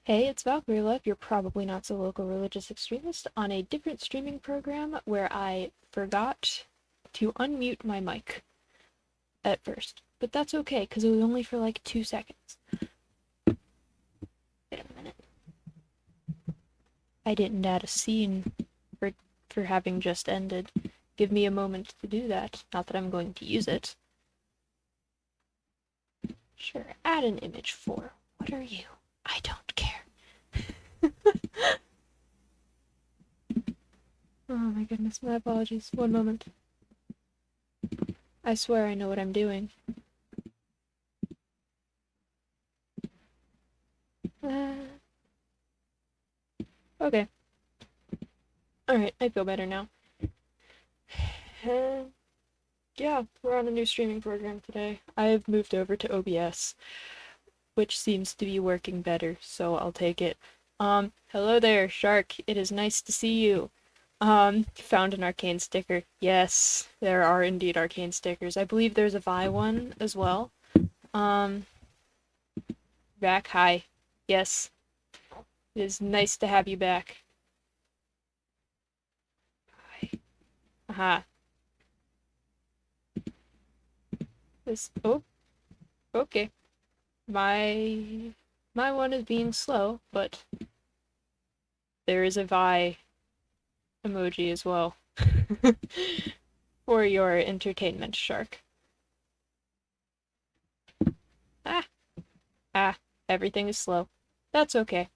Hey, it's Valkyrie Love, your probably not so local religious extremist on a different streaming program where I forgot to unmute my mic at first. But that's okay, because it was only for like 2 seconds. Wait a minute. I didn't add a scene for, for having just ended. Give me a moment to do that. Not that I'm going to use it. Sure, add an image for. What are you? I don't care. Oh my goodness, my apologies. One moment. I swear I know what I'm doing. Okay. Alright, I feel better now. Yeah, we're on a new streaming program today. I've moved over to OBS, which seems to be working better, so I'll take it. Hello there, Shark. It is nice to see you. Found an arcane sticker. Yes, there are indeed arcane stickers. I believe there's a Vi one as well. Um, back, hi. Yes, it is nice to have you back. Hi. Aha. Oh, okay. My one is being slow, but there is a Vi emoji as well. For your entertainment, Shark. Ah, ah, everything is slow. That's okay.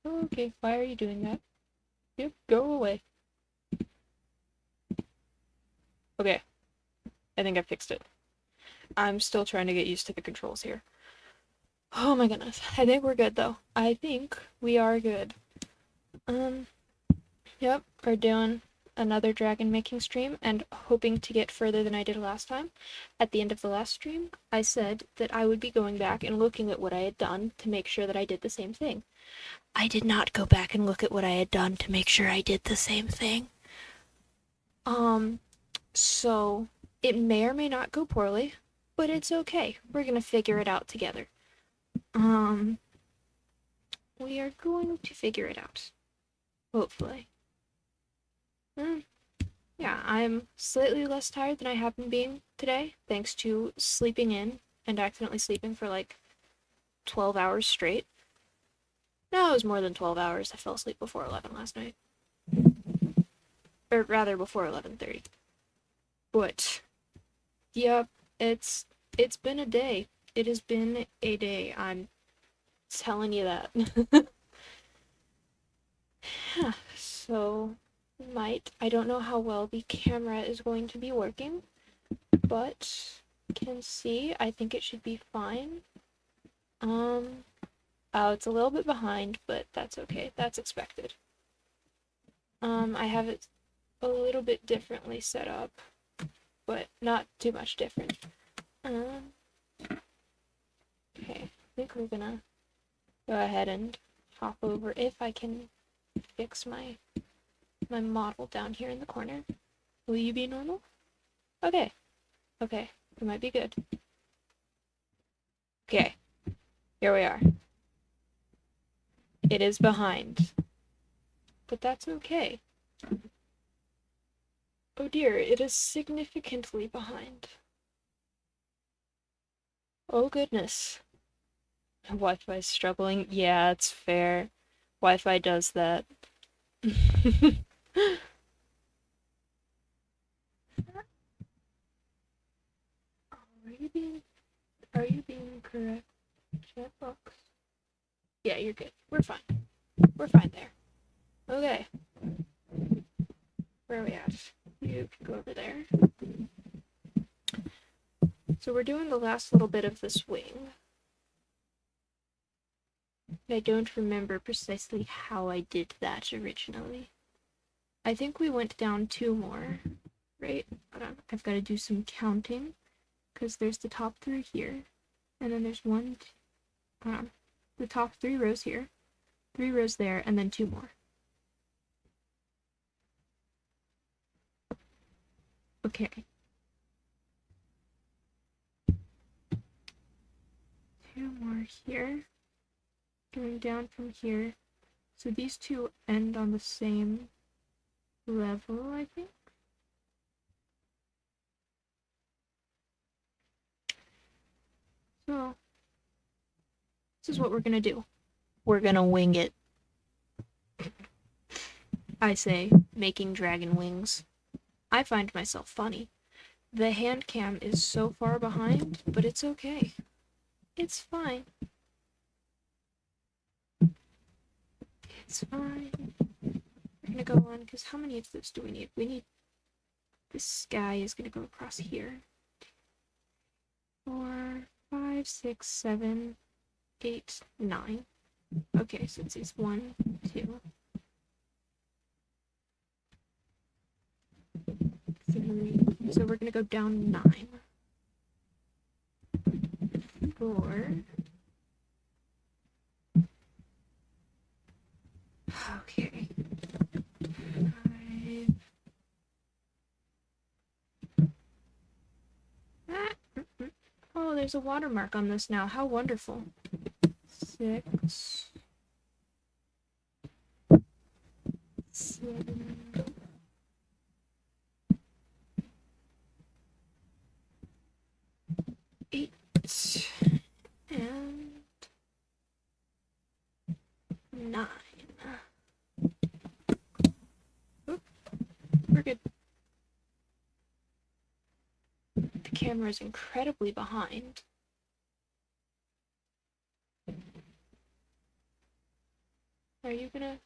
Okay, why are you doing that? Yep, go away. Okay, I think I fixed it. I'm still trying to get used to the controls here. Oh my goodness. I think we're good though. I think we are good. Um, yep, we're doing another dragon making stream and hoping to get further than I did last time. At the end of the last stream, I said that I would be going back and looking at what I had done to make sure that I did the same thing. I did not go back and look at what I had done to make sure I did the same thing. So it may or may not go poorly, but it's okay. We're gonna figure it out together. Um, we are going to figure it out. Hopefully. Yeah, I'm slightly less tired than I have been being today, thanks to sleeping in and accidentally sleeping for like 12 hours straight. No, it was more than 12 hours. I fell asleep before 11 last night. Or rather, before 11:30. But, yep, it's been a day. It has been a day. I'm telling you that. So, I don't know how well the camera is going to be working, but can see, I think it should be fine. Oh, it's a little bit behind, but that's okay. That's expected. I have it a little bit differently set up, but not too much different. Okay, I think we're gonna go ahead and hop over if I can fix my model down here in the corner. Will you be normal? Okay. Okay, we might be good. Okay, here we are. It is behind, but that's okay. Oh dear, it is significantly behind. Oh goodness. Wi-Fi is struggling. Yeah, it's fair. Wi-Fi does that. Are you being correct, chatbox? Yeah, you're good. We're fine. We're fine there. Okay. Where are we at? You can go over there. So we're doing the last little bit of this wing. I don't remember precisely how I did that originally. I think we went down 2 more, right? Hold on. I've got to do some counting, because there's the top 3 here, and then there's the top 3 rows here, 3 rows there, and then 2 more. Okay. two more here. Going down from here. So these two end on the same level, I think. So, this is what we're gonna do. We're gonna wing it. I say, making dragon wings. I find myself funny. The hand cam is so far behind, but it's okay. It's fine. It's fine. We're gonna go on, because how many of those do we need? We need... This guy is gonna go across here. 4, 5, 6, 7, 8, 9. Okay, so it's 1, 2, 3. So we're gonna go down 9. 4. Okay. 5. Oh, there's a watermark on this now. How wonderful. 6. 7. 8. And 9. Oop, we're good. The camera is incredibly behind. Are you gonna...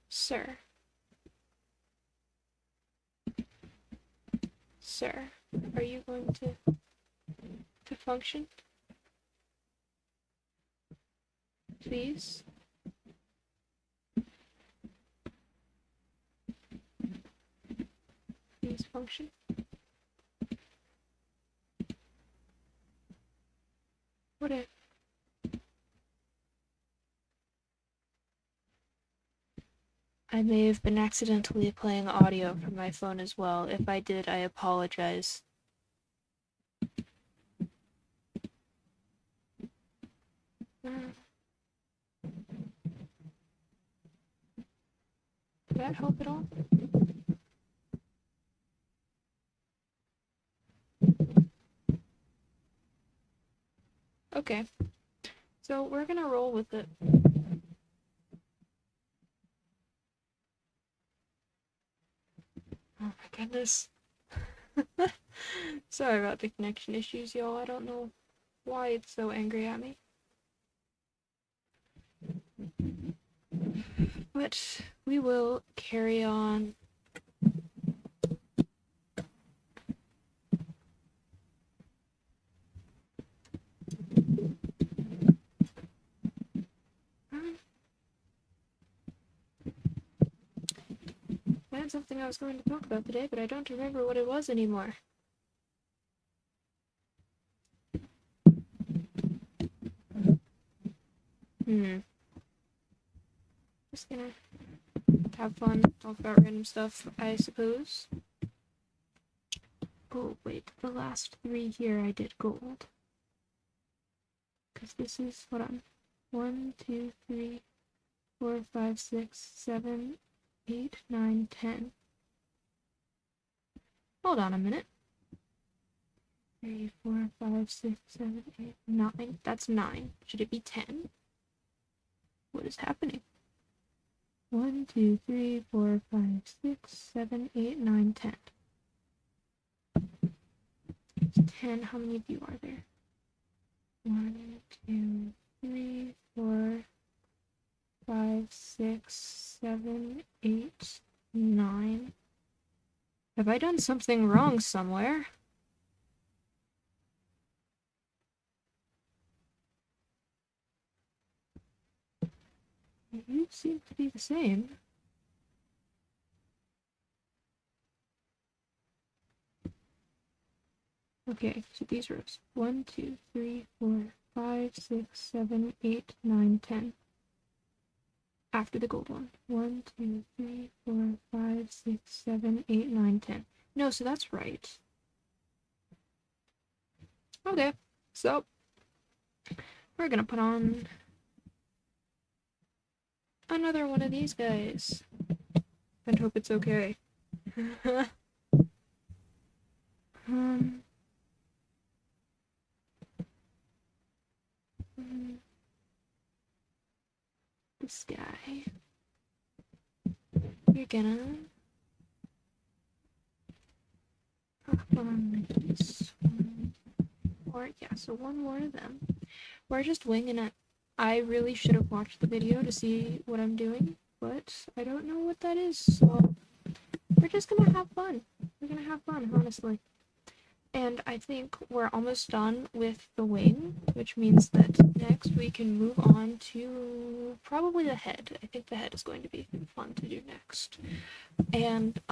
Sir. Sir, are you going to function? Please? Please function. What if... I may have been accidentally playing audio from my phone as well. If I did, I apologize. Did that help at all? Okay. So we're gonna roll with it. Oh my goodness. Sorry about the connection issues, y'all. I don't know why it's so angry at me. But we will carry on. I had something I was going to talk about today, but I don't remember what it was anymore. Just gonna have fun, talk about random stuff, I suppose. Oh, wait, the last 3 here I did gold. Because this is, hold on. 1, 2, 3, 4, 5, 6, 7, 8, 9, 10. Hold on a minute. 3, 4, 5, 6, 7, 8, 9. That's 9. Should it be 10? What is happening? 1, 2, 3, 4, 5, 6, 7, 8, 9, 10. It's 10. How many of you are there? 1, 2, 3, 4, 5, 6, 7, 8, 9. Have I done something wrong somewhere? You seem to be the same. Okay, so these rows. 1, 2, 3, 4, 5, 6, 7, 8, 9, 10. After the gold one. 1, 2, 3, 4, 5, 6, 7, 8, 9, 10. No, so that's right. Okay, so we're gonna put on another one of these guys and hope it's okay. um, this guy. You're gonna put on this one. Or, yeah, so one more of them. We're just winging it. I really should have watched the video to see what I'm doing, but I don't know what that is, so we're just gonna have fun. We're gonna have fun, honestly. And I think we're almost done with the wing, which means that next we can move on to probably the head. I think the head is going to be fun to do next. And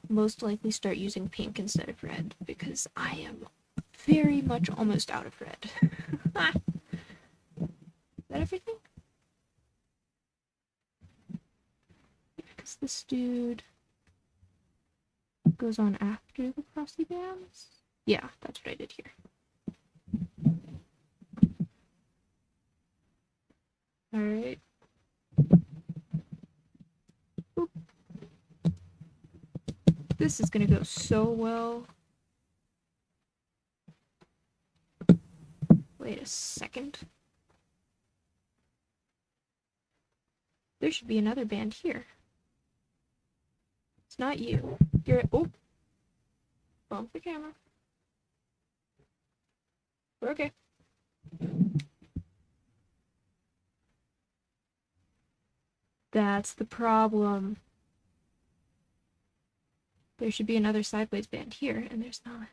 most likely start using pink instead of red, because I am very much almost out of red. Is that everything? Because this dude goes on after the frosty bands. Yeah, that's what I did here. Alright. This is gonna go so well. Wait a second. There should be another band here. It's not you. You're. Oh! Bump the camera. We're okay. That's the problem. There should be another sideways band here, and there's not.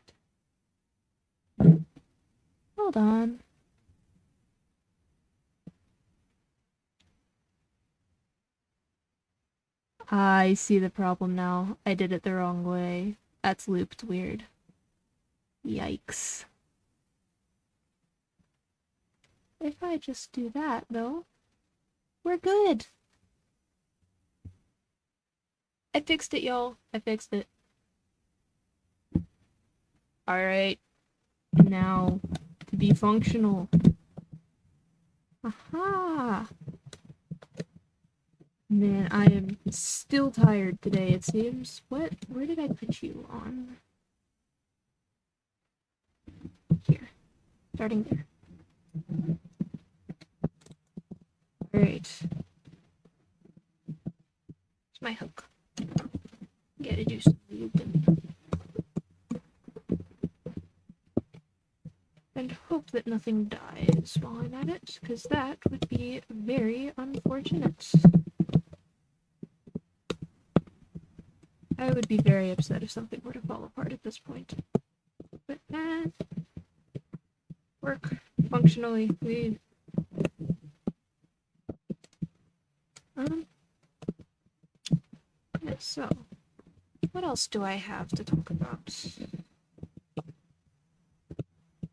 Hold on. I see the problem now. I did it the wrong way. That's looped weird. Yikes. If I just do that, though, we're good. I fixed it, y'all. I fixed it. Alright. Now, to be functional. Aha! Man, I am still tired today, it seems. What? Where did I put you on? Here. Starting there. Alright. It's my hook. Gotta do some looping. And hope that nothing dies while I'm at it, because that would be very unfortunate. I would be very upset if something were to fall apart at this point. But work functionally, please. Yeah, so, what else do I have to talk about?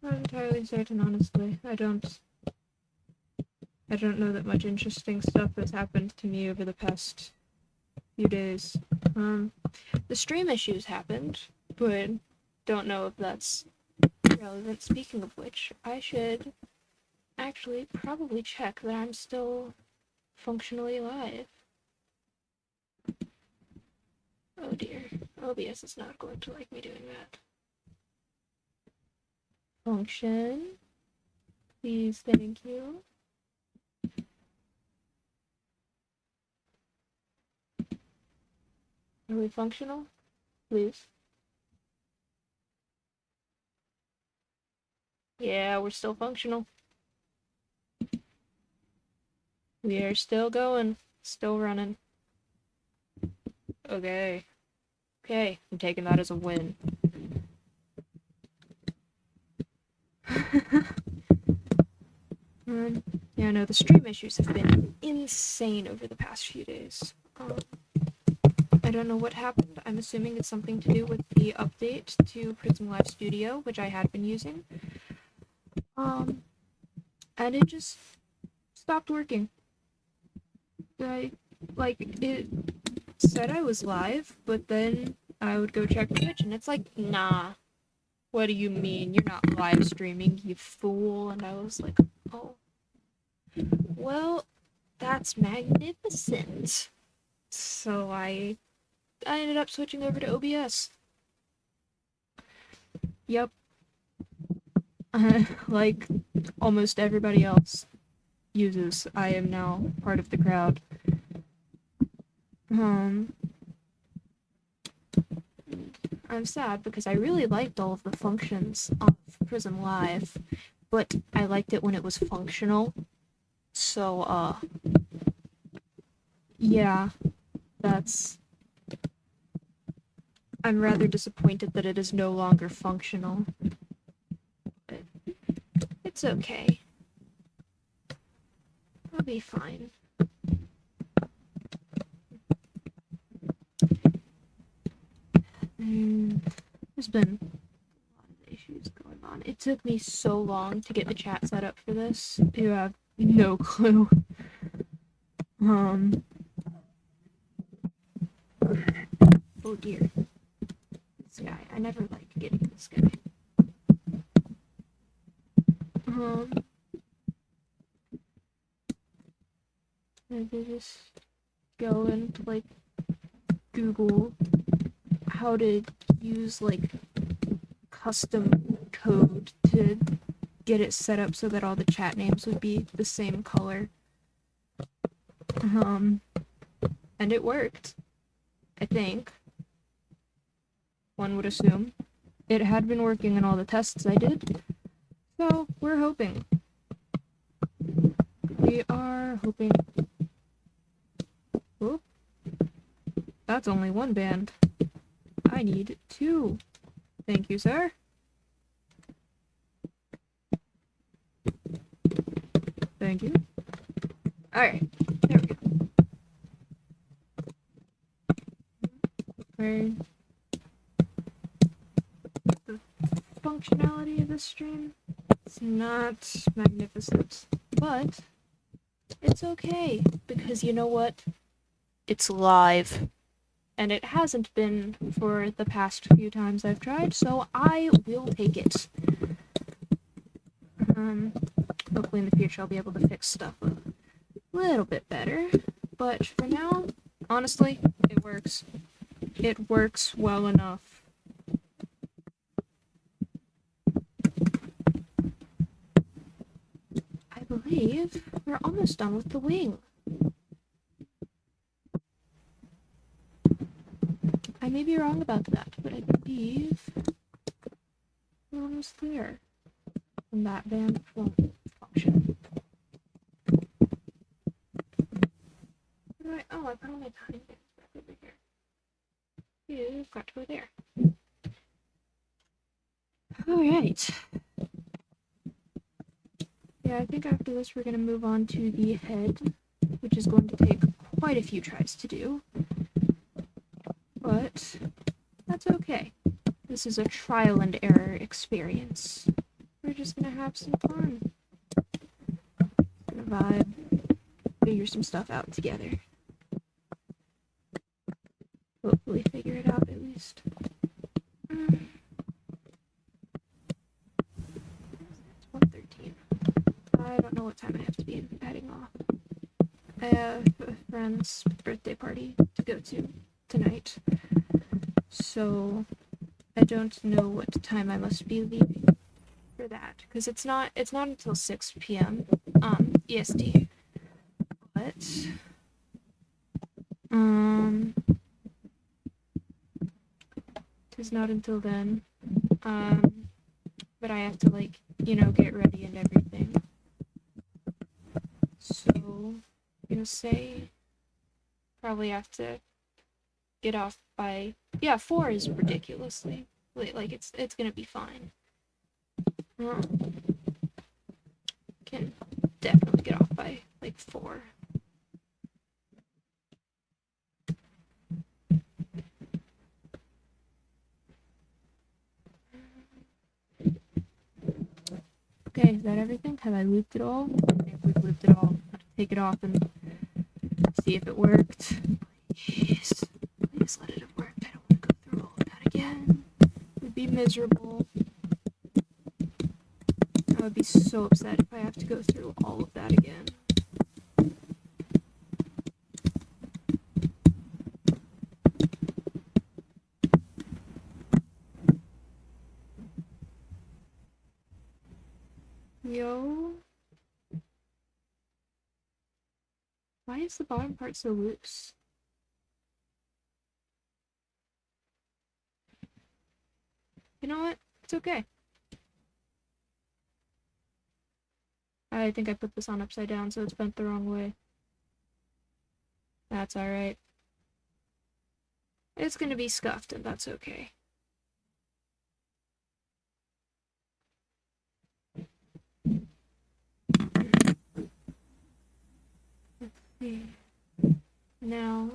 Not entirely certain, honestly. I don't know that much interesting stuff has happened to me over the past few days. The stream issues happened, but don't know if that's relevant. Speaking of which, I should actually probably check that I'm still functionally live. Oh dear. OBS is not going to like me doing that. Function. Please, thank you. Are we functional? Please. Yeah, we're still functional. We are still going. Still running. Okay. Okay, I'm taking that as a win. Yeah, no, the stream issues have been insane over the past few days. I don't know what happened. I'm assuming it's something to do with the update to Prism Live Studio, which I had been using. And it just stopped working. It said I was live, but then I would go check Twitch, and it's like, nah, what do you mean? You're not live streaming, you fool. And I was like, oh, well, that's magnificent. So I ended up switching over to OBS. Yep. Like almost everybody else uses, I am now part of the crowd. I'm sad because I really liked all of the functions of Prism Live, but I liked it when it was functional. So, yeah, I'm rather disappointed that it is no longer functional. But it's okay. I'll be fine. There's been a lot of issues going on. It took me so long to get the chat set up for this. You have no clue. Oh dear. This guy. I never like getting this guy. I just go and like Google how to use like custom code to get it set up so that all the chat names would be the same color. And it worked. I think. One would assume. It had been working in all the tests I did. So, we're hoping. We are hoping. Oh. That's only one band. I need 2. Thank you, sir. Thank you. Alright, there we go. Okay. The functionality of this stream, it's not magnificent, but it's okay, because you know what? It's live. And it hasn't been for the past few times I've tried, so I will take it. Hopefully in the future I'll be able to fix stuff a little bit better, but for now, honestly, it works. It works well enough. I believe we're almost done with the wing. I may be wrong about that, but I believe we're almost there. And that band won't function. Oh, I put all my time bands back over here. You've got to go there. Alright. Yeah, I think after this we're going to move on to the head, which is going to take quite a few tries to do. But that's okay. This is a trial and error experience. We're just gonna have some fun. Gonna vibe, figure some stuff out together. Hopefully figure it out at least. It's 1:13. I don't know what time I have to be heading off. I have a friend's birthday party to go to tonight, so I don't know what time I must be leaving for that, because it's not until 6 p.m. EST, but it's not until then, but I have to like, you know, get ready and everything, so I'm gonna say probably have to get off by, yeah, 4 is ridiculously late. Like it's gonna be fine. Can definitely get off by like 4. Okay, is that everything? Have I looped it all? I think we've looped it all. Have to take it off and see if it worked. Please, please let it have worked. I don't want to go through all of that again. It would be miserable. I would be so upset if I have to go through all of that again. Yo. Why is the bottom part so loose? You know what? It's okay. I think I put this on upside down, so it's bent the wrong way. That's alright. It's gonna be scuffed, and that's okay. Let's see. Now,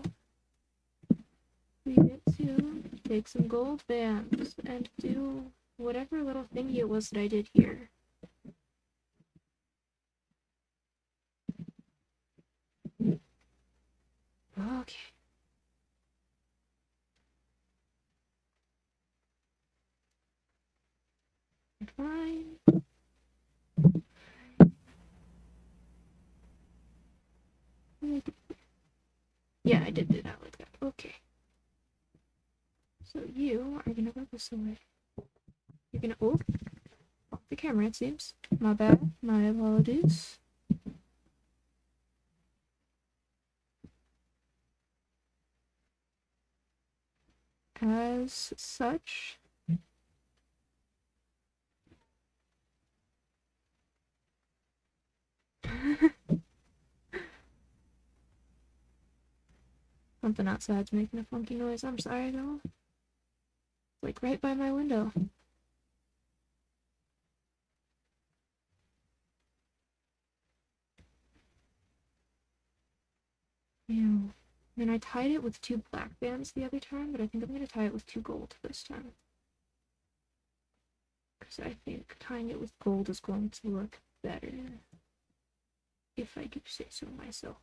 we get to take some gold bands and do whatever little thingy it was that I did here. Okay. Fine. Yeah, I did that like that. Okay. So you are gonna go this way. You're gonna off the camera, it seems. My bad. My apologies. As such, something outside's making a funky noise. I'm sorry though. Like right by my window. Ew. And I tied it with 2 black bands the other time, but I think I'm gonna tie it with 2 gold this time. Because I think tying it with gold is going to look better. If I do say so myself.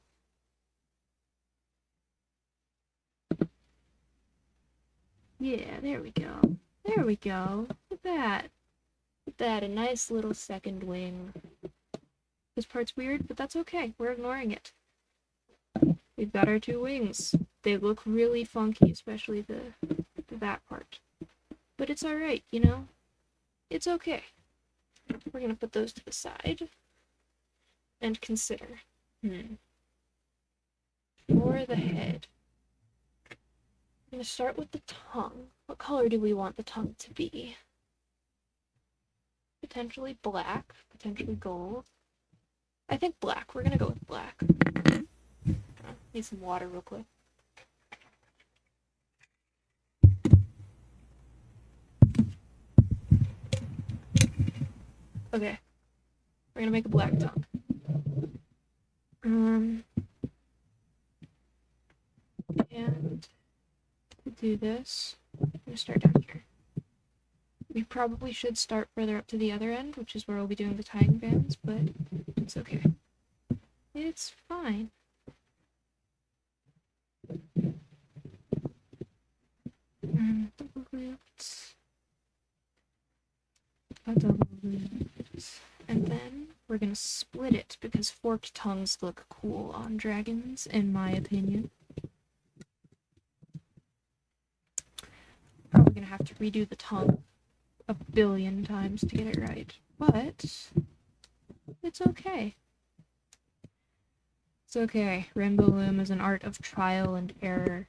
Yeah, there we go. There we go. Look at that. Look at that, a nice little second wing. This part's weird, but that's okay. We're ignoring it. We've got our 2 wings. They look really funky, especially the that part. But it's alright, you know? It's okay. We're gonna put those to the side. And consider. For the head. I'm gonna start with the tongue. What color do we want the tongue to be? Potentially black, potentially gold. I think black. We're gonna go with black. Need some water real quick. Okay. We're gonna make a black tongue. And to do this, I'm gonna start down here. We probably should start further up to the other end, which is where we'll be doing the tying bands, but it's okay. It's fine. Double loops. A double loops. And then we're gonna split it because forked tongues look cool on dragons, in my opinion. Probably gonna have to redo the tongue a billion times to get it right, but it's okay. It's okay. Rainbow Loom is an art of trial and error.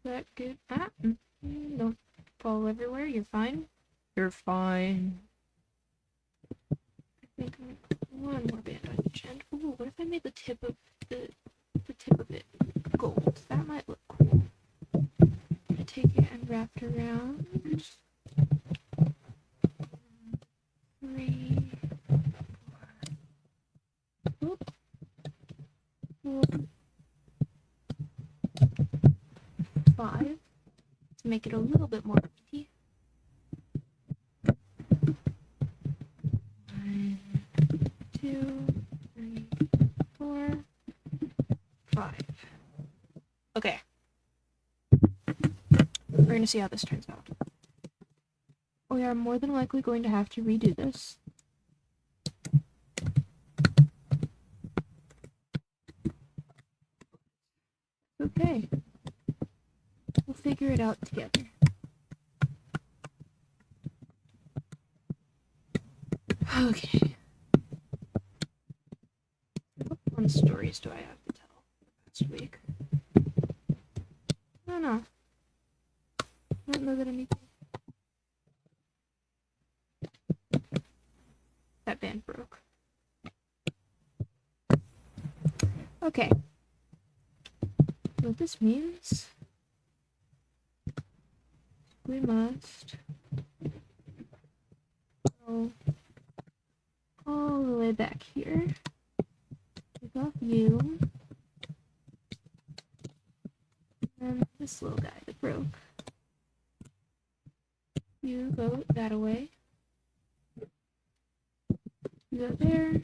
Is that good? Don't fall everywhere. You're fine. You're fine. I think I'm gonna put one more band on each end. Ooh, what if I made the tip of the tip of it gold? That might look cool. I take it and wrap it around. 3, 4, 5 to make it a little bit more empty. 1, 2, 3, 4, 5. Okay. We're gonna see how this turns out. We are more than likely going to have to redo this. Okay. We'll figure it out together. Okay. What fun stories do I have to tell last week? I don't know. I don't know that anything. That band broke. Okay. What this means, we must go all the way back here. Take off you. And this little guy that broke. You go that away. You go there.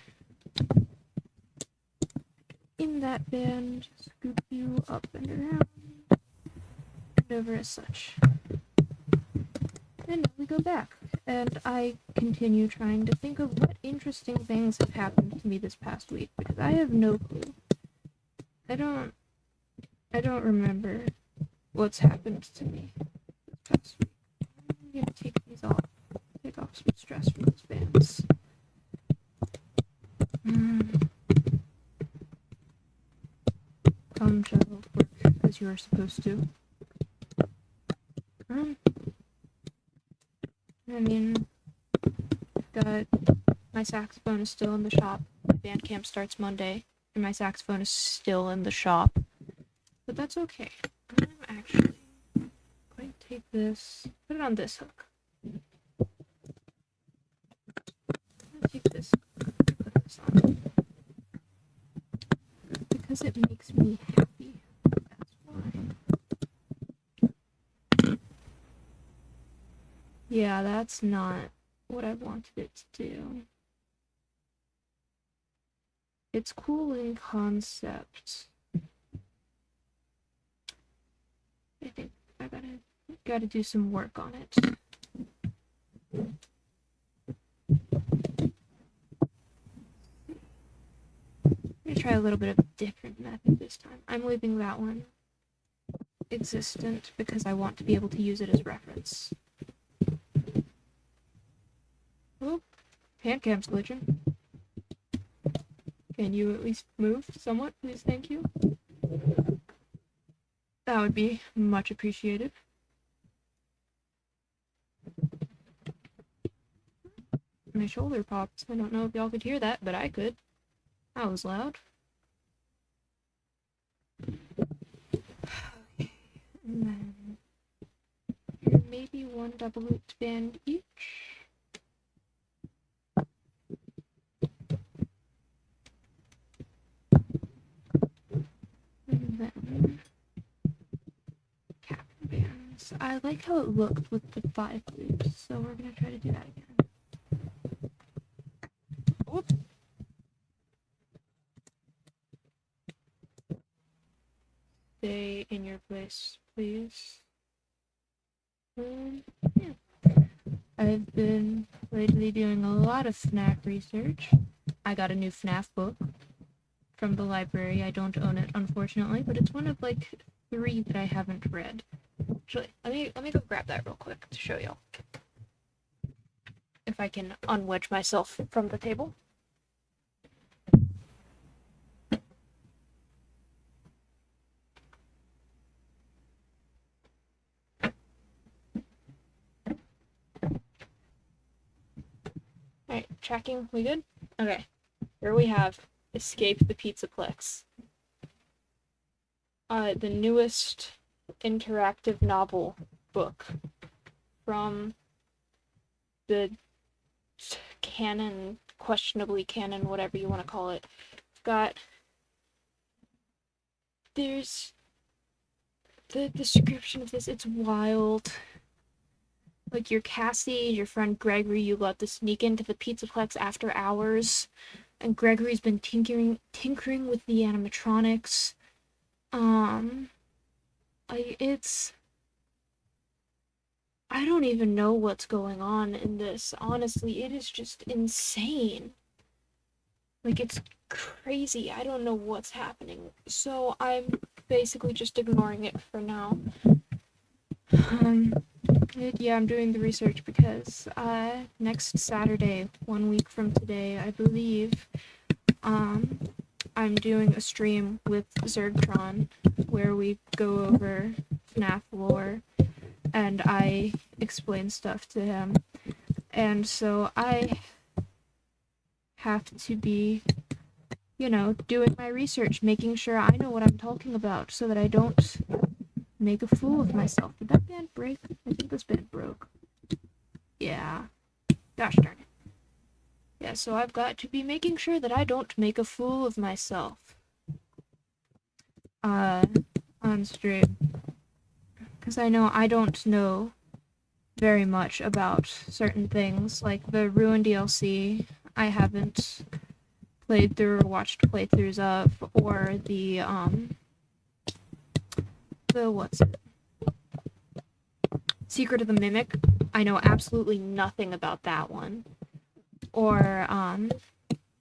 In that band, scoop you up and around. And over as such. And now we go back. And I continue trying to think of what interesting things have happened to me this past week, because I have no clue. I don't remember what's happened to me this past week. I'm gonna take these off. Take off some stress from those bands. Come to work as you are supposed to. I mean, got my saxophone is still in the shop. My band camp starts Monday, and my saxophone is still in the shop. But that's okay. I'm actually going to take this, put it on this hook. I'm gonna take this hook, put this on. Because it makes me happy. That's why. Yeah, that's not what I wanted it to do. It's cool in concept. I think I gotta do some work on it. I'm gonna try a little bit of a different method this time. I'm leaving that one existent because I want to be able to use it as reference. Oh, handcam's glitching. Can you at least move somewhat, please? Thank you. That would be much appreciated. My shoulder popped. I don't know if y'all could hear that, but I could. That was loud. Okay. And then maybe one double looped band each. And then cap bands. I like how it looked with the 5 loops, so we're gonna try to do that again. Oops. Stay in your place, please. Yeah. I've been lately doing a lot of FNAF research. I got a new FNAF book from the library. I don't own it, unfortunately, but it's one of like 3 that I haven't read. Actually, let me go grab that real quick to show y'all. If I can unwedge myself from the table. Alright, tracking, we good? Okay. Here we have Escape the Pizzaplex. The newest interactive novel book from the canon, questionably canon, whatever you want to call it. There's the description of this, it's wild. Like, you're Cassie, your friend Gregory, you got to sneak into the Pizzaplex after hours, and Gregory's been tinkering with the animatronics. Like, I don't even know what's going on in this. Honestly, it is just insane. Like, it's crazy. I don't know what's happening. So I'm basically just ignoring it for now. Um, yeah, I'm doing the research because next Saturday, 1 week from today, I believe, I'm doing a stream with Zergtron where we go over FNAF lore and I explain stuff to him. And so I have to be, doing my research, making sure I know what I'm talking about so that I don't make a fool of myself. Did that band break? I think this band broke. Yeah. Gosh darn it. Yeah, so I've got to be making sure that I don't make a fool of myself. On stream. Because I know I don't know very much about certain things, like the Ruin DLC I haven't played through or watched playthroughs of, or the what's it? Secret of the Mimic. I know absolutely nothing about that one. Or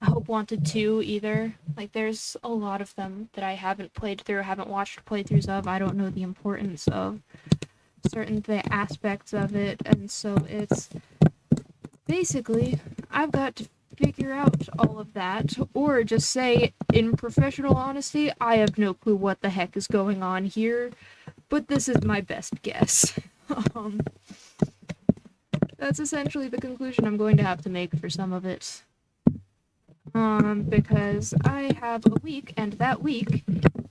Hope Wanted 2 either. Like, there's a lot of them that I haven't played through, haven't watched playthroughs of. I don't know the importance of certain aspects of it, and so it's basically I've got to figure out all of that, or just say, in professional honesty, I have no clue what the heck is going on here, but this is my best guess. That's essentially the conclusion I'm going to have to make for some of it. Because I have a week, and that week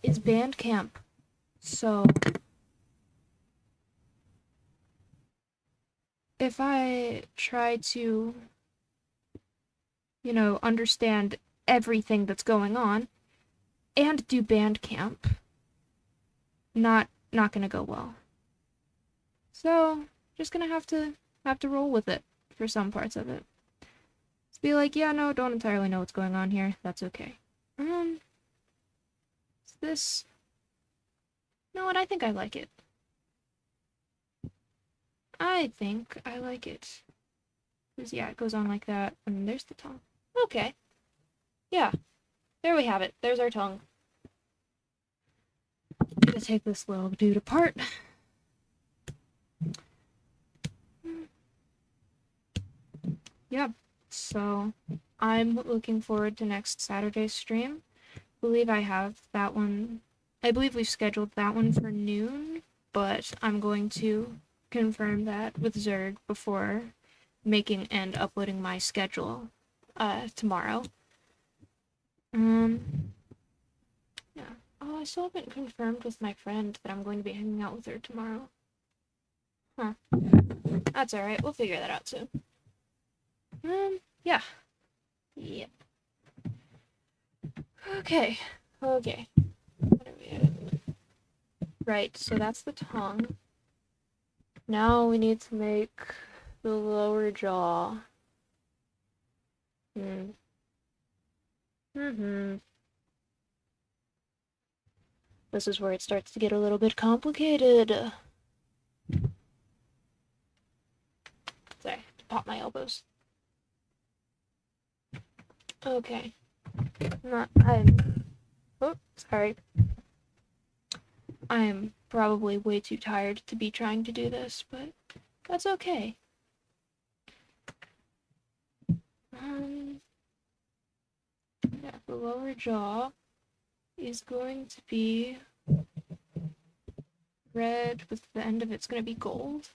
is band camp. So if I try to, understand everything that's going on and do band camp, not gonna go well. So just gonna have to roll with it for some parts of it. Just be like, yeah, no, don't entirely know what's going on here. That's okay. Is this? You know what? I think I like it. I think I like it. Because, yeah, it goes on like that. And there's the tongue. Okay. Yeah. There we have it. There's our tongue. I'm gonna take this little dude apart. Yep. So, I'm looking forward to next Saturday's stream. I believe I have that one. I believe we've scheduled that one for noon, but I'm going to confirm that with Zerg before making and uploading my schedule tomorrow. Yeah. Oh, I still haven't confirmed with my friend that I'm going to be hanging out with her tomorrow. Huh. That's alright, we'll figure that out soon. Yeah. Yep. Okay. What are we at? Right, so that's the tongue. Now we need to make the lower jaw. This is where it starts to get a little bit complicated. Sorry, to pop my elbows. Okay. Sorry. I'm probably way too tired to be trying to do this, but that's okay. Yeah, the lower jaw is going to be red with the end of it's going to be gold.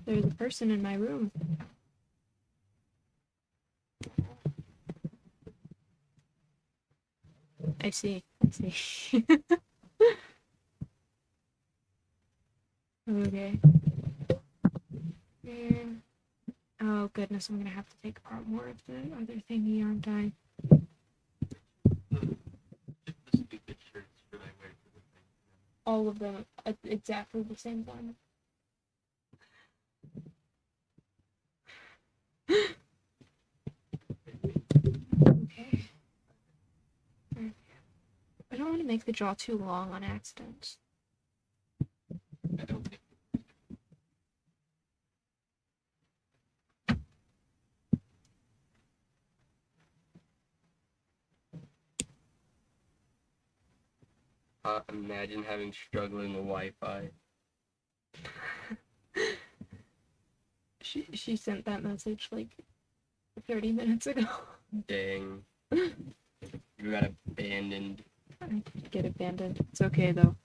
There's a person in my room. I see. Okay. Oh goodness, I'm gonna have to take apart more of the other thingy, aren't I? All of them, exactly the same one. don't want to make the jaw too long on accident. I don't think. Imagine having struggling with Wi-Fi. She sent that message like 30 minutes ago. Dang. You got abandoned. I did get abandoned. It's okay though.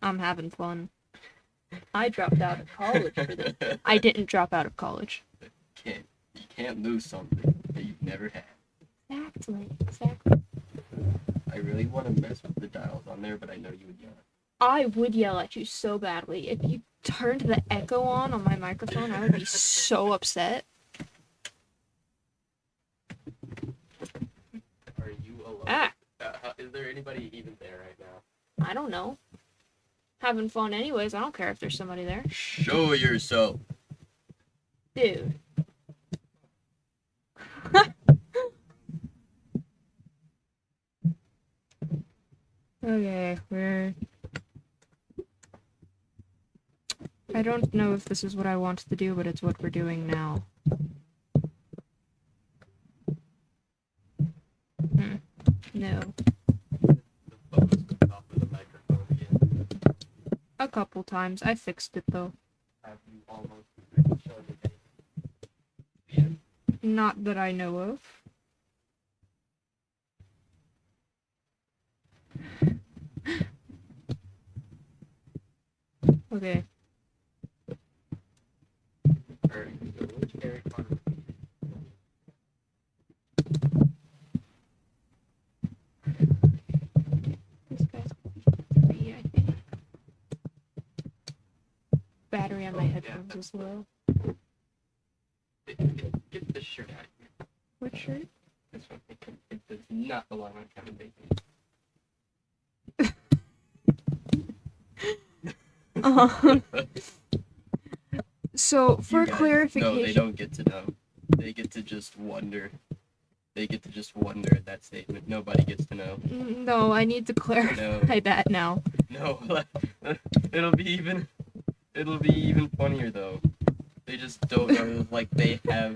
I'm having fun. I dropped out of college for this. I didn't drop out of college. You can't lose something that you've never had. Exactly. I really want to mess with the dials on there, but I know you would yell. I would yell at you so badly. If you turned the echo on my microphone, I would be so upset. Are you alone? Ah. Is there anybody even there right now? I don't know. Having fun anyways. I don't care if there's somebody there. Show yourself. Dude. Okay, I don't know if this is what I wanted to do, but it's what we're doing now. No. A couple times. I fixed it though. Have you almost shown it? Not that I know of. Okay. This guy's 3, I think. Battery on my headphones is low. Get this shirt out of here. What shirt? This one. It does not belong on Kevin Bacon. So, for clarification... No, they don't get to know. They get to just wonder. They get to just wonder at that statement. Nobody gets to know. No, I need to clarify that now. No, it'll be even funnier though. They just don't know, like they have,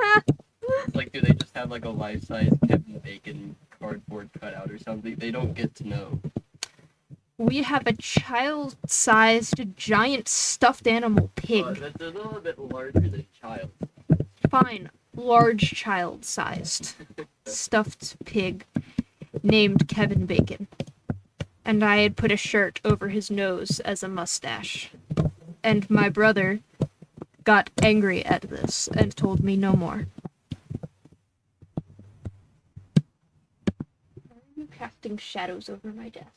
like do they just have like a life-size Kevin Bacon cardboard cutout or something? They don't get to know. We have a child-sized giant stuffed animal pig. That's a little bit larger than child. Fine, large child-sized stuffed pig named Kevin Bacon. And I had put a shirt over his nose as a mustache. And my brother got angry at this and told me no more. Why are you casting shadows over my desk?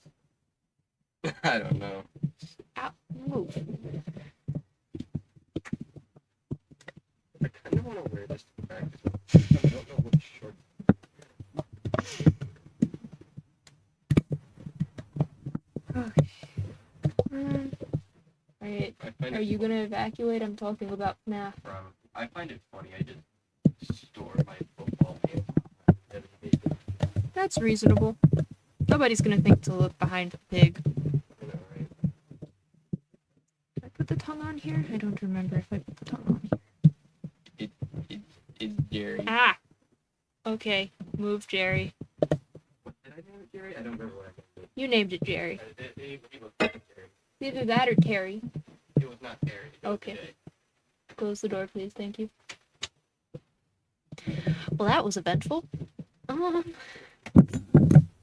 I don't know. Ow, move. I kind of want to wear this to practice. I don't know what short. Okay. Alright. Are you gonna evacuate? I'm talking about FNAF. I find it funny. I just store my football game. That's reasonable. Nobody's gonna think to look behind the pig. I know, right? Did I put the tongue on here? I don't remember if I put the tongue on here. It's Jerry. Ah! Okay, move Jerry. What, did I name it Jerry? I don't remember what I named it. You named it Jerry. He was not Jerry. Either that or Terry. It was not Jerry. Okay. Close the door, please. Thank you. Well, that was eventful.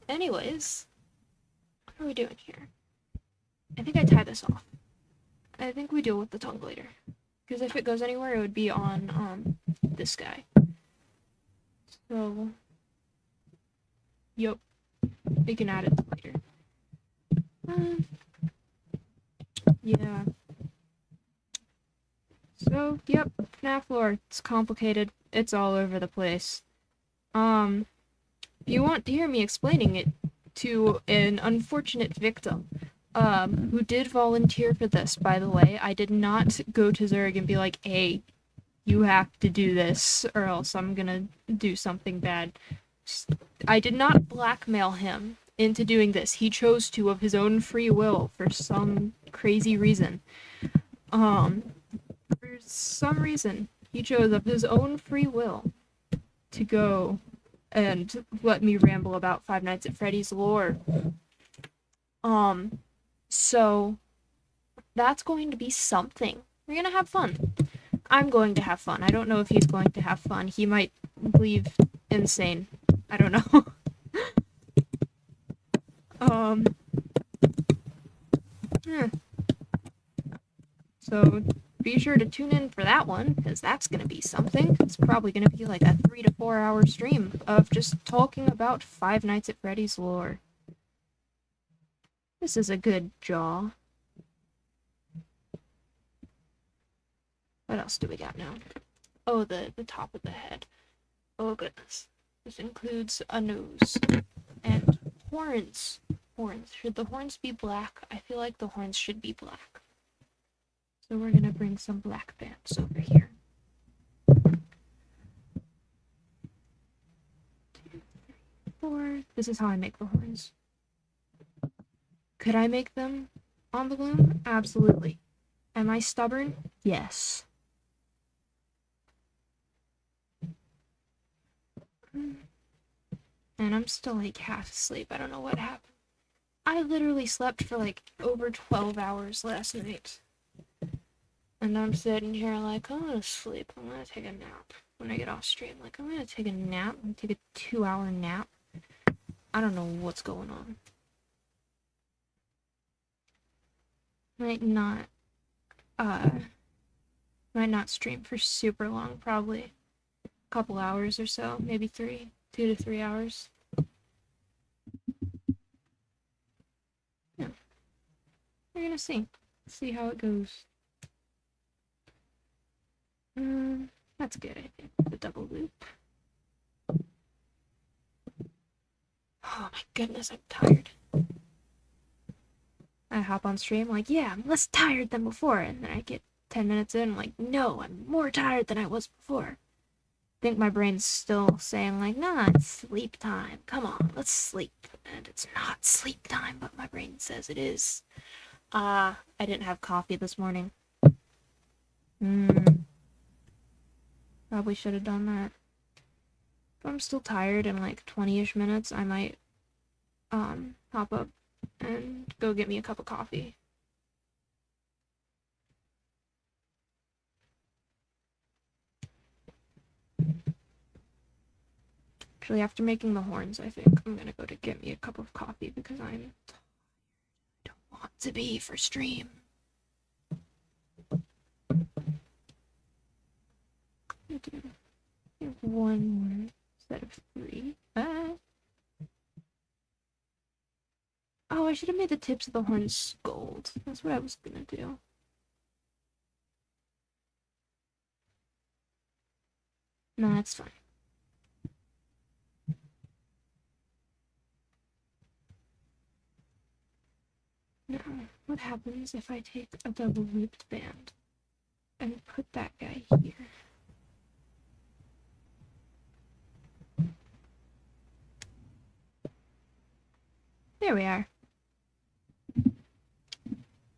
Anyways, what are we doing here? I think I tie this off. I think we deal with the tongue later. Because if it goes anywhere, it would be on, this guy. So, yup. We can add it later. Yeah. So, yep, FNAF lore. It's complicated. It's all over the place. If you want to hear me explaining it to an unfortunate victim, who did volunteer for this, by the way, I did not go to Zerg and be like, hey, you have to do this, or else I'm gonna do something bad. I did not blackmail him into doing this. He chose to of his own free will for some crazy reason. For some reason, he chose of his own free will to go and let me ramble about Five Nights at Freddy's lore. So that's going to be something. We're gonna have fun. I'm going to have fun. I don't know if he's going to have fun. He might leave insane. I don't know. Yeah. So be sure to tune in for that one, because that's going to be something. It's probably going to be like a 3 to 4 hour stream of just talking about Five Nights at Freddy's lore. This is a good jaw. What else do we got now? Oh, the top of the head. Oh, goodness. This includes a nose. And horns. Horns. Should the horns be black? I feel like the horns should be black. So we're gonna bring some black bands over here. 2, 3, 4. This is how I make the horns. Could I make them on the loom? Absolutely. Am I stubborn? Yes. And I'm still like half asleep. I don't know what happened. I literally slept for like over 12 hours last night. And I'm sitting here like, I'm gonna sleep. I'm gonna take a nap when I get off stream. Like, I'm gonna take a nap. I'm gonna take a 2-hour nap. I don't know what's going on. Might not stream for super long, probably a couple hours or so, maybe 2 to 3 hours. Yeah. We're gonna see how it goes. That's good, I think. The double loop. Oh my goodness, I'm tired. I hop on stream like, yeah, I'm less tired than before, and then I get 10 minutes in, I'm like, no, I'm more tired than I was before. I think my brain's still saying like, nah, it's sleep time. Come on, let's sleep. And it's not sleep time, but my brain says it is. I didn't have coffee this morning. Probably should have done that. If I'm still tired in like 20-ish minutes, I might hop up and go get me a cup of coffee. Actually, after making the horns, I think I'm gonna go to get me a cup of coffee because I don't want to be for stream. I have one more set of 3. Oh, I should have made the tips of the horns gold. That's what I was gonna do. No, that's fine. Now, what happens if I take a double looped band and put that guy here? There we are.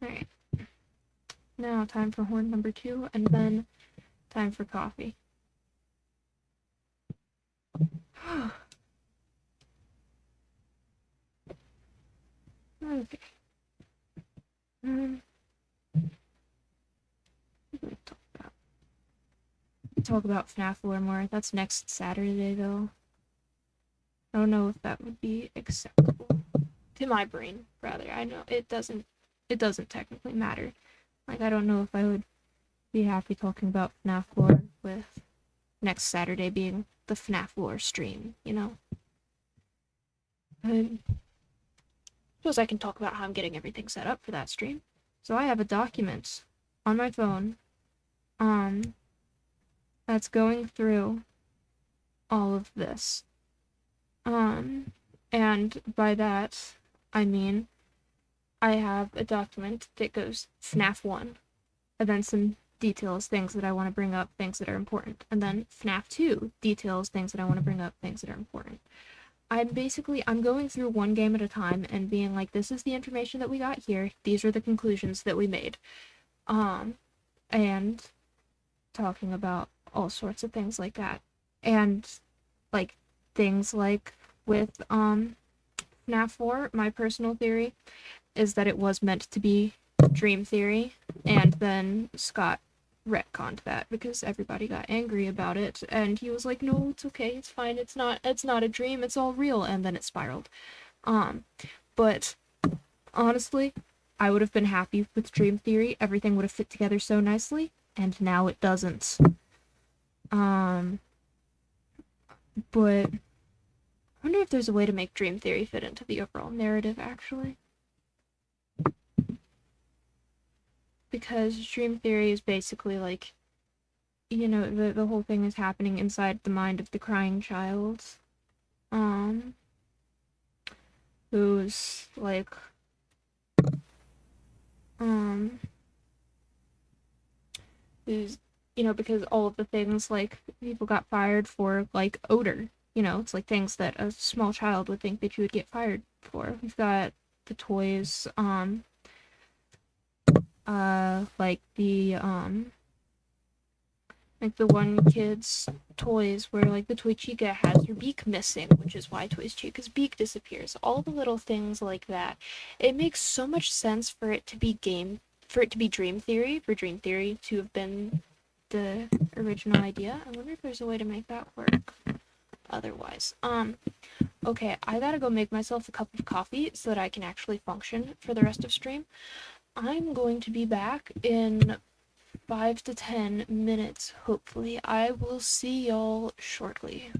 Alright. Now, time for horn number 2, and then time for coffee. Okay. Talk about FNAF lore more. That's next Saturday, though. I don't know if that would be acceptable to my brain. Rather, I know it doesn't technically matter. Like, I don't know if I would be happy talking about FNAF lore with next Saturday being the FNAF lore stream, you know. But suppose I can talk about how I'm getting everything set up for that stream. So I have a document on my phone that's going through all of this. And by that, I mean I have a document that goes FNAF 1, and then some details, things that I want to bring up, things that are important, and then FNAF 2 details, things that I want to bring up, things that are important. I'm going through one game at a time and being like, this is the information that we got here. These are the conclusions that we made. Um, and talking about all sorts of things like that. And like things like with FNAF 4, my personal theory is that it was meant to be dream theory, and then Scott retconned that because everybody got angry about it, and he was like, no, it's okay, it's fine, it's not a dream, it's all real, and then it spiraled. um but honestly, I would have been happy with dream theory. Everything would have fit together so nicely, and now it doesn't. um but I wonder if there's a way to make dream theory fit into the overall narrative, actually, because dream theory is basically like, the whole thing is happening inside the mind of the crying child, um who's like, um who's because all of the things, like, people got fired for, like, odor. It's like things that a small child would think that you would get fired for. We've got the toys, like the one kid's toys where, like, the toy Chica has her beak missing, which is why Toys Chica's beak disappears. All the little things like that. It makes so much sense for it to be dream theory, for dream theory to have been the original idea. I wonder if there's a way to make that work otherwise. Okay, I gotta go make myself a cup of coffee so that I can actually function for the rest of stream. I'm going to be back in 5 to 10 minutes, hopefully. I will see y'all shortly.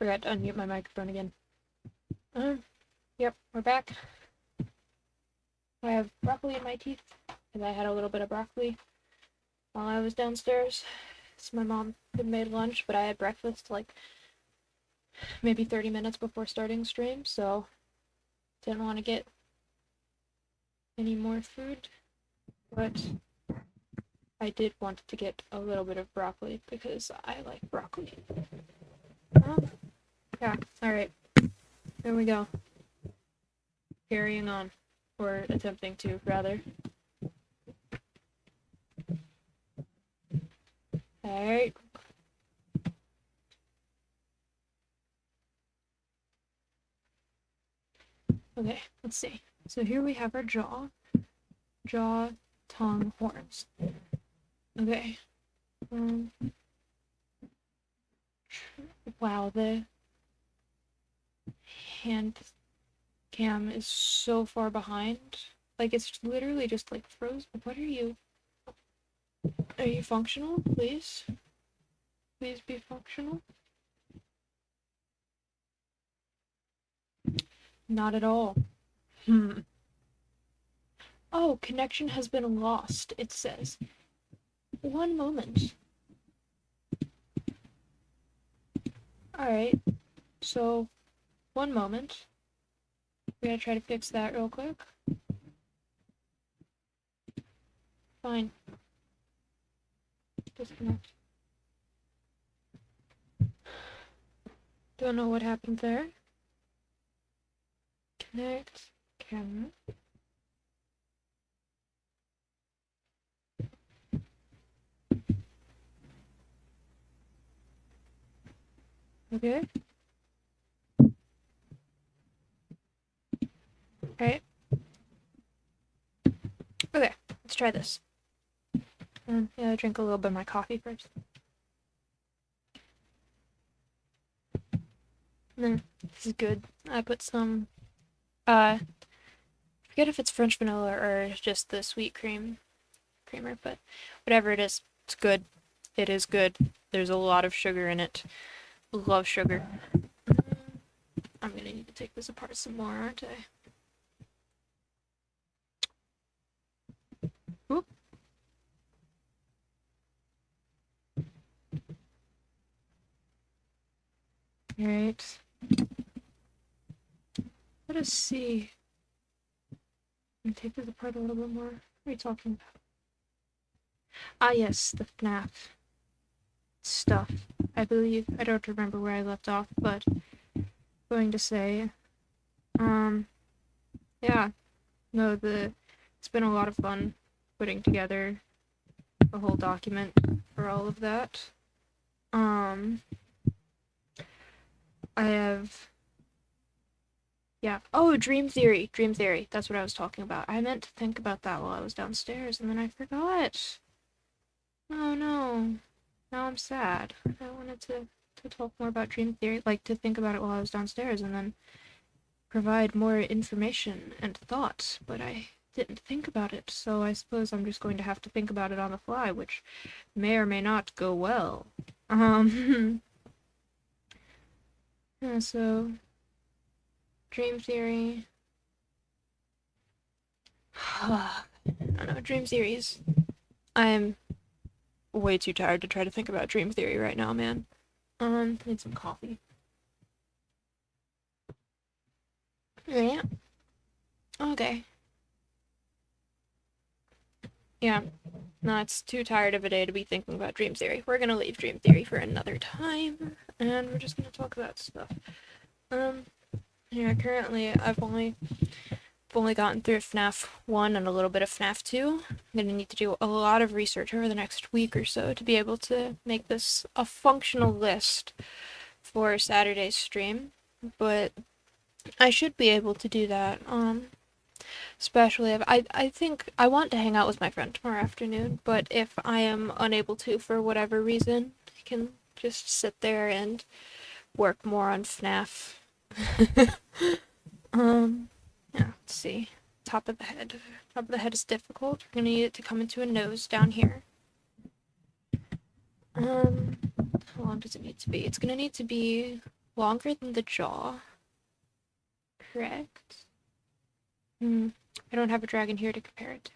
Forgot to unmute my microphone again. Yep, we're back. I have broccoli in my teeth because I had a little bit of broccoli while I was downstairs. So my mom had made lunch, but I had breakfast like maybe 30 minutes before starting stream, so didn't want to get any more food. But I did want to get a little bit of broccoli because I like broccoli. Yeah, alright. There we go. Carrying on. Or attempting to, rather. Alright. Okay, let's see. So here we have our jaw. Jaw, tongue, horns. Okay. Wow, the hand cam is so far behind. Like, it's literally just, like, frozen. What are you? Are you functional, please? Please be functional. Not at all. Oh, connection has been lost, it says. One moment. Alright, so, one moment. We gotta try to fix that real quick. Fine. Disconnect. Don't know what happened there. Connect camera. Okay. Alright. Okay, let's try this. Yeah, drink a little bit of my coffee first. This is good. I put some, forget if it's French vanilla or just the sweet creamer, but whatever it is, it's good. It is good. There's a lot of sugar in it. Love sugar. I'm gonna need to take this apart some more, aren't I? Oop. Alright. Let us see. I'm gonna take this apart a little bit more. What are you talking about? Ah, yes, the FNAF stuff. I believe, I don't remember where I left off, but going to say, yeah, no, it's been a lot of fun putting together a whole document for all of that. I have, yeah. Oh, Dream Theory. Dream Theory. That's what I was talking about. I meant to think about that while I was downstairs, and then I forgot. Oh no. Now I'm sad. I wanted to talk more about Dream Theory, like to think about it while I was downstairs, and then provide more information and thoughts, but I didn't think about it, so I suppose I'm just going to have to think about it on the fly, which may or may not go well. Yeah, so Dream Theory. I don't know, Dream Theories. I'm way too tired to try to think about Dream Theory right now, man. Need some coffee. Yeah. Okay. Yeah. No, it's too tired of a day to be thinking about Dream Theory. We're gonna leave Dream Theory for another time, and we're just gonna talk about stuff. Yeah, currently I've only gotten through FNAF 1 and a little bit of FNAF 2. I'm gonna need to do a lot of research over the next week or so to be able to make this a functional list for Saturday's stream, but I should be able to do that. Especially if I think I want to hang out with my friend tomorrow afternoon, but if I am unable to for whatever reason, I can just sit there and work more on FNAF. Yeah, let's see. Top of the head. Top of the head is difficult. We're gonna need it to come into a nose down here. How long does it need to be? It's gonna need to be longer than the jaw. Correct. I don't have a dragon here to compare it to.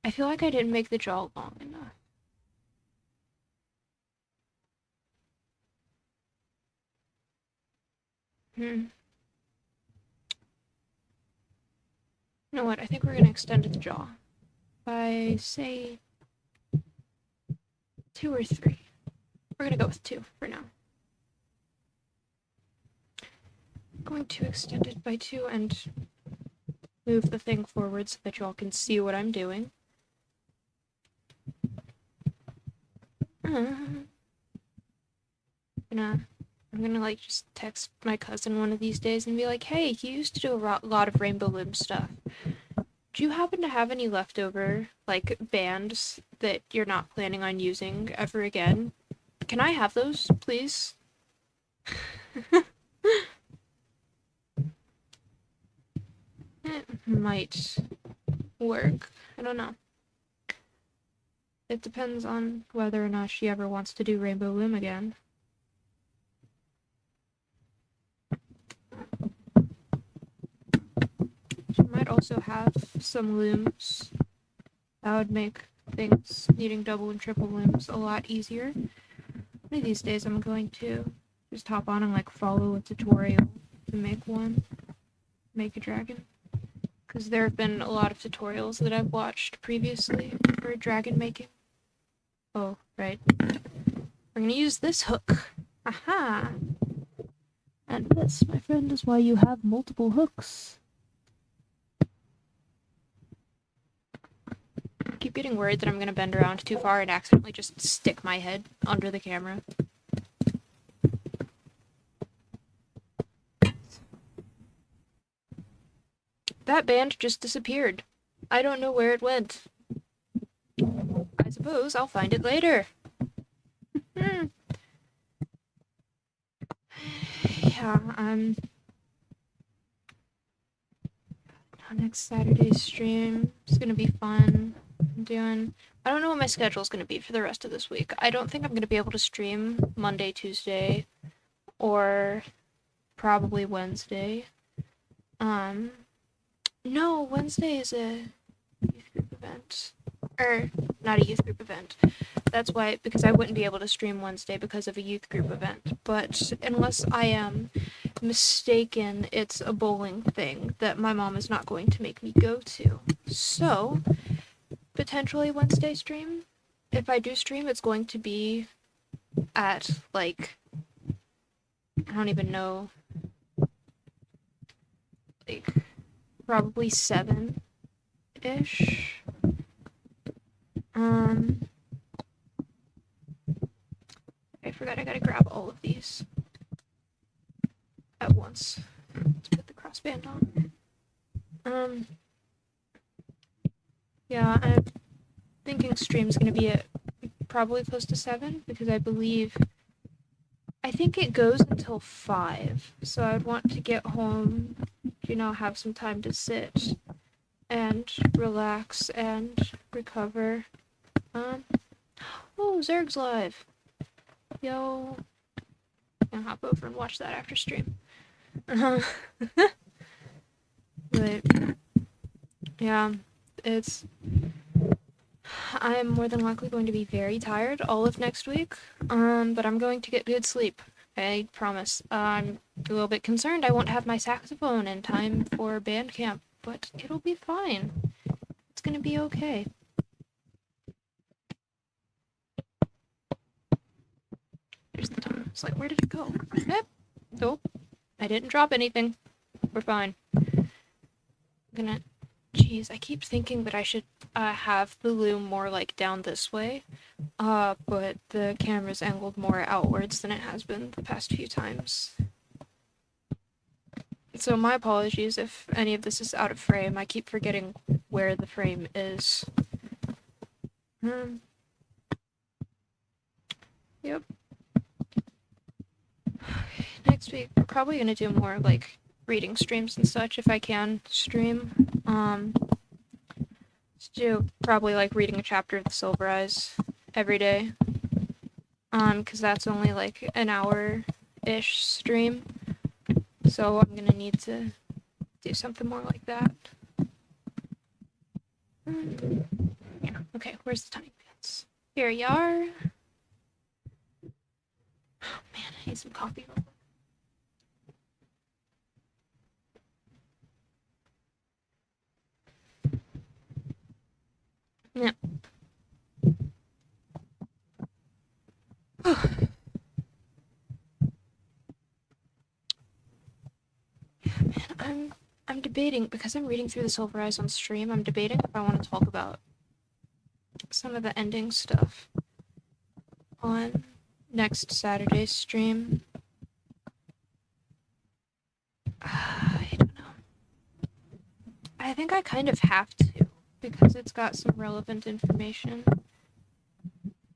I feel like I didn't make the jaw long enough. You know what? I think we're gonna extend the jaw by, say, 2 or 3. We're gonna go with 2 for now. I'm going to extend it by 2 and move the thing forward so that y'all can see what I'm doing. I'm gonna like just text my cousin one of these days and be like, hey, he used to do a lot of Rainbow Loom stuff. Do you happen to have any leftover, like, bands that you're not planning on using ever again? Can I have those, please? It might work. I don't know. It depends on whether or not she ever wants to do Rainbow Loom again. She might also have some looms. That would make things needing double and triple looms a lot easier. One of these days I'm going to just hop on and like follow a tutorial to make a dragon. Because there have been a lot of tutorials that I've watched previously for dragon making. Oh, right. We're gonna use this hook. Aha! And this, my friend, is why you have multiple hooks. I keep getting worried that I'm gonna bend around too far and accidentally just stick my head under the camera. That band just disappeared. I don't know where it went. I suppose I'll find it later. Yeah, next Saturday's stream is gonna be fun. I don't know what my schedule is gonna be for the rest of this week. I don't think I'm gonna be able to stream Monday, Tuesday, or probably Wednesday. No, Wednesday is a youth group event. Or, not a youth group event. That's why, because I wouldn't be able to stream Wednesday because of a youth group event. But unless I am mistaken, it's a bowling thing that my mom is not going to make me go to. So, potentially Wednesday stream. If I do stream, it's going to be at, like, I don't even know, like, probably 7-ish. I forgot I gotta grab all of these at once. Let's put the crossband on. Yeah, I'm thinking stream's gonna be at probably close to 7 because I think it goes until 5. So I'd want to get home, have some time to sit and relax and recover. Oh, Zerg's live. Yo. I'll hop over and watch that after stream. But yeah, I'm more than likely going to be very tired all of next week, but I'm going to get good sleep. I promise. I'm a little bit concerned I won't have my saxophone in time for band camp, but it'll be fine. It's gonna be okay. There's the tongue. It's like, where did it go? Yep. Nope. I didn't drop anything. We're fine. Jeez, I keep thinking that I should have the loom more like down this way, but the camera's angled more outwards than it has been the past few times. So my apologies if any of this is out of frame. I keep forgetting where the frame is. Yep. Next week, we're probably gonna do more like reading streams and such if I can stream. Do probably like reading a chapter of the Silver Eyes every day. because that's only like an hour-ish stream. So I'm gonna need to do something more like that. Yeah, okay, where's the tiny pants? Here you are. Oh man, I need some coffee. Yeah. Man, I'm debating, because I'm reading through the Silver Eyes on stream, I'm debating if I want to talk about some of the ending stuff on next Saturday's stream. I don't know. I think I kind of have to, because it's got some relevant information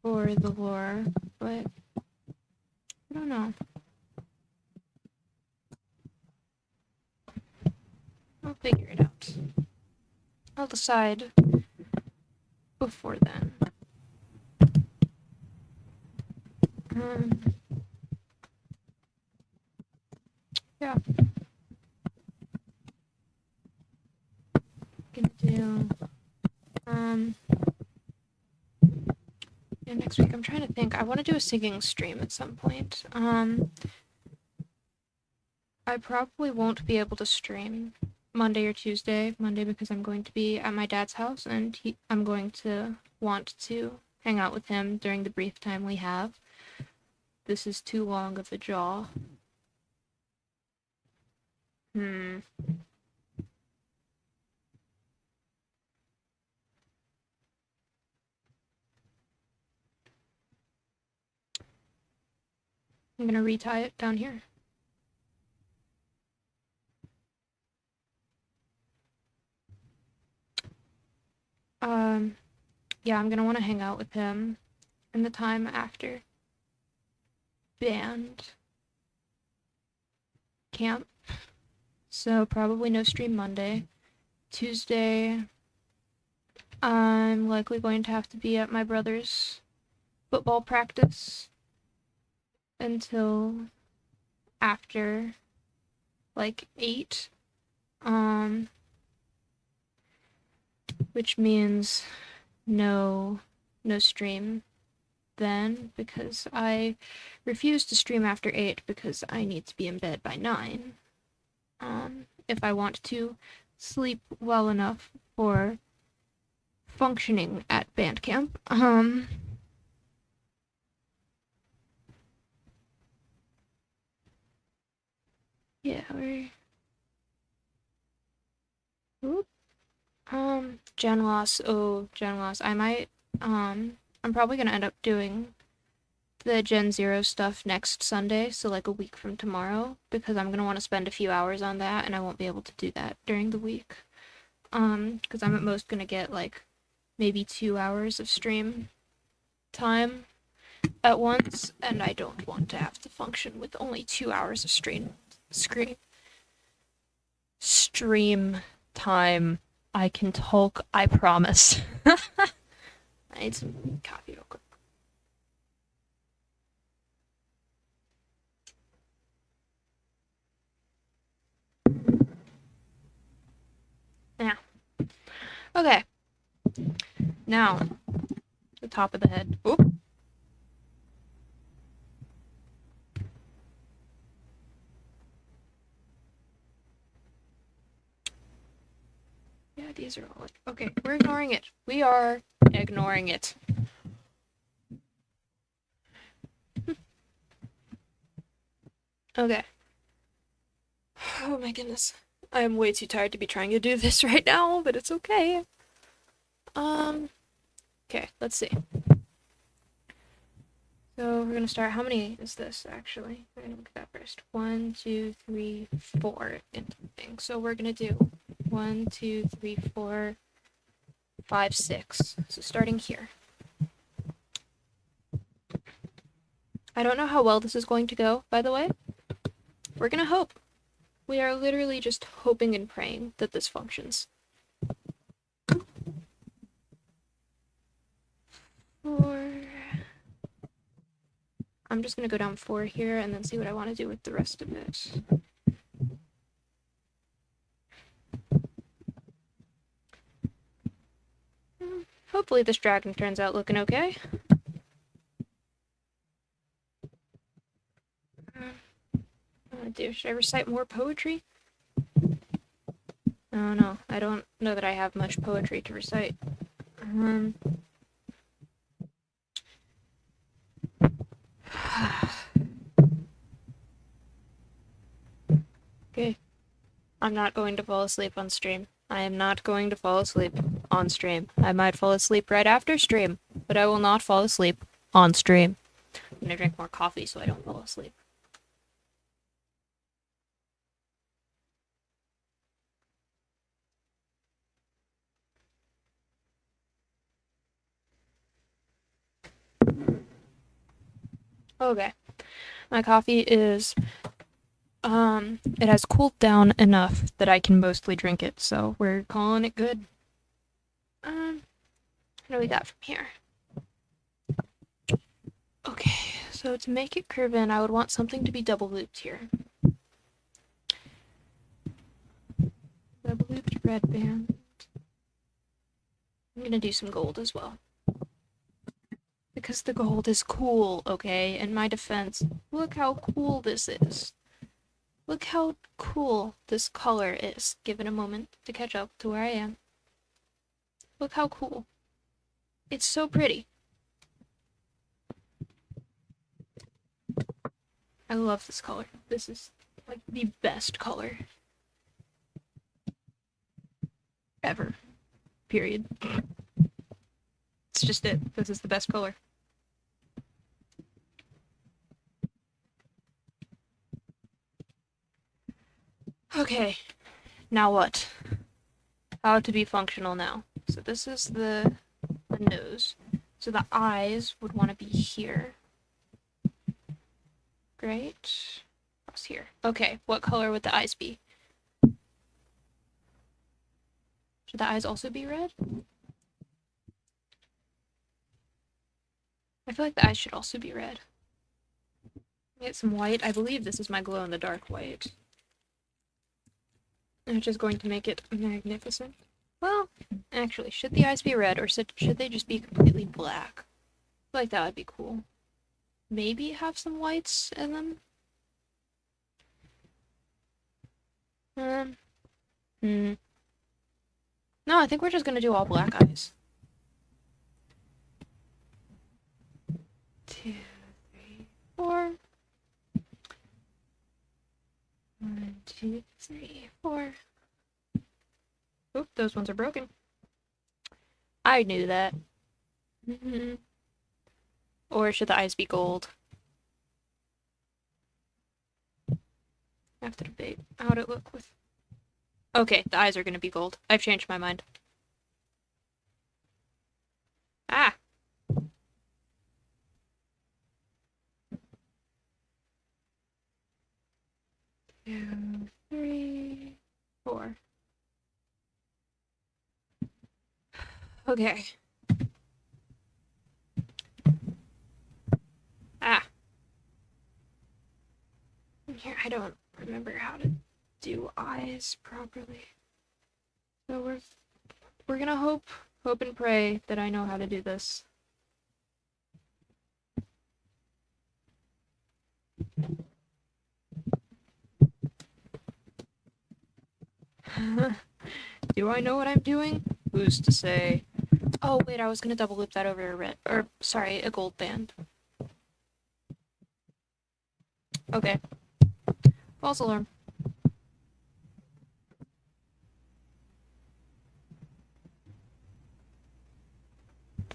for the lore, but I don't know. I'll figure it out. I'll decide before then. Um, yeah. Gonna do, yeah, next week I'm trying to think. I want to do a singing stream at some point. I probably won't be able to stream Monday or Tuesday. Monday because I'm going to be at my dad's house and I'm going to want to hang out with him during the brief time we have. This is too long of a jaw. I'm gonna retie it down here. Yeah, I'm gonna want to hang out with him in the time after band camp. So probably no stream Monday. Tuesday, I'm likely going to have to be at my brother's football practice until after like 8. Which means no stream then, because I refuse to stream after 8 because I need to be in bed by 9. If I want to sleep well enough for functioning at band camp. Yeah, we're... Oop. Gen loss. Oh, gen loss. I might, I'm probably gonna end up doing the Gen Zero stuff next Sunday, so like a week from tomorrow, because I'm gonna want to spend a few hours on that, and I won't be able to do that during the week. Because I'm at most gonna get like maybe 2 hours of stream time at once, and I don't want to have to function with only 2 hours of stream time. I can talk, I promise. I need some coffee real quick. Yeah. Okay. Now, the top of the head. Oop. Yeah, these are all like, okay, we're ignoring it. We are ignoring it. Okay. Oh my goodness. I'm way too tired to be trying to do this right now, but it's okay. Okay, let's see. So we're gonna start. How many is this actually? We're gonna look at that first. 1, 2, 3, 4 into the thing. So we're gonna do 1, 2, 3, 4, 5, 6. So starting here. I don't know how well this is going to go, by the way. We're gonna hope. We are literally just hoping and praying that this functions. 4. I'm just gonna go down 4 here and then see what I want to do with the rest of it. Hopefully this dragon turns out looking okay. Should I recite more poetry? Oh no, I don't know that I have much poetry to recite. Okay. I'm not going to fall asleep on stream. I am not going to fall asleep on stream. I might fall asleep right after stream, but I will not fall asleep on stream. I'm gonna drink more coffee so I don't fall asleep. Okay. My coffee is it has cooled down enough that I can mostly drink it, so we're calling it good. What do we got from here? Okay, so to make it curve in, I would want something to be double looped here. Double looped red band. I'm gonna do some gold as well. Because the gold is cool, okay? In my defense, look how cool this is. Look how cool this color is. Give it a moment to catch up to where I am. Look how cool. It's so pretty. I love this color. This is like the best color ever. Period. It's just it. This is the best color. Okay, now what? How to be functional now. So this is the nose. So the eyes would want to be here. Great. Across here. Okay, what color would the eyes be? Should the eyes also be red? I feel like the eyes should also be red. Get some white. I believe this is my glow-in-the-dark white. Which is going to make it magnificent. Well, actually, should the eyes be red or should they just be completely black? I feel like that would be cool. Maybe have some whites in them? No, I think we're just gonna do all black eyes. 2, 3, 4. 1, 2, 3, 4. Oop, those ones are broken. I knew that. Or should the eyes be gold? I have to debate how would it look with. Okay, the eyes are gonna be gold. I've changed my mind. Ah! 2, 3, 4. Okay. Ah. Here, I don't remember how to do eyes properly. So we're gonna hope and pray that I know how to do this. Do I know what I'm doing? Who's to say? Oh wait, I was gonna double loop that over a red, or sorry, a gold band. Okay. False alarm.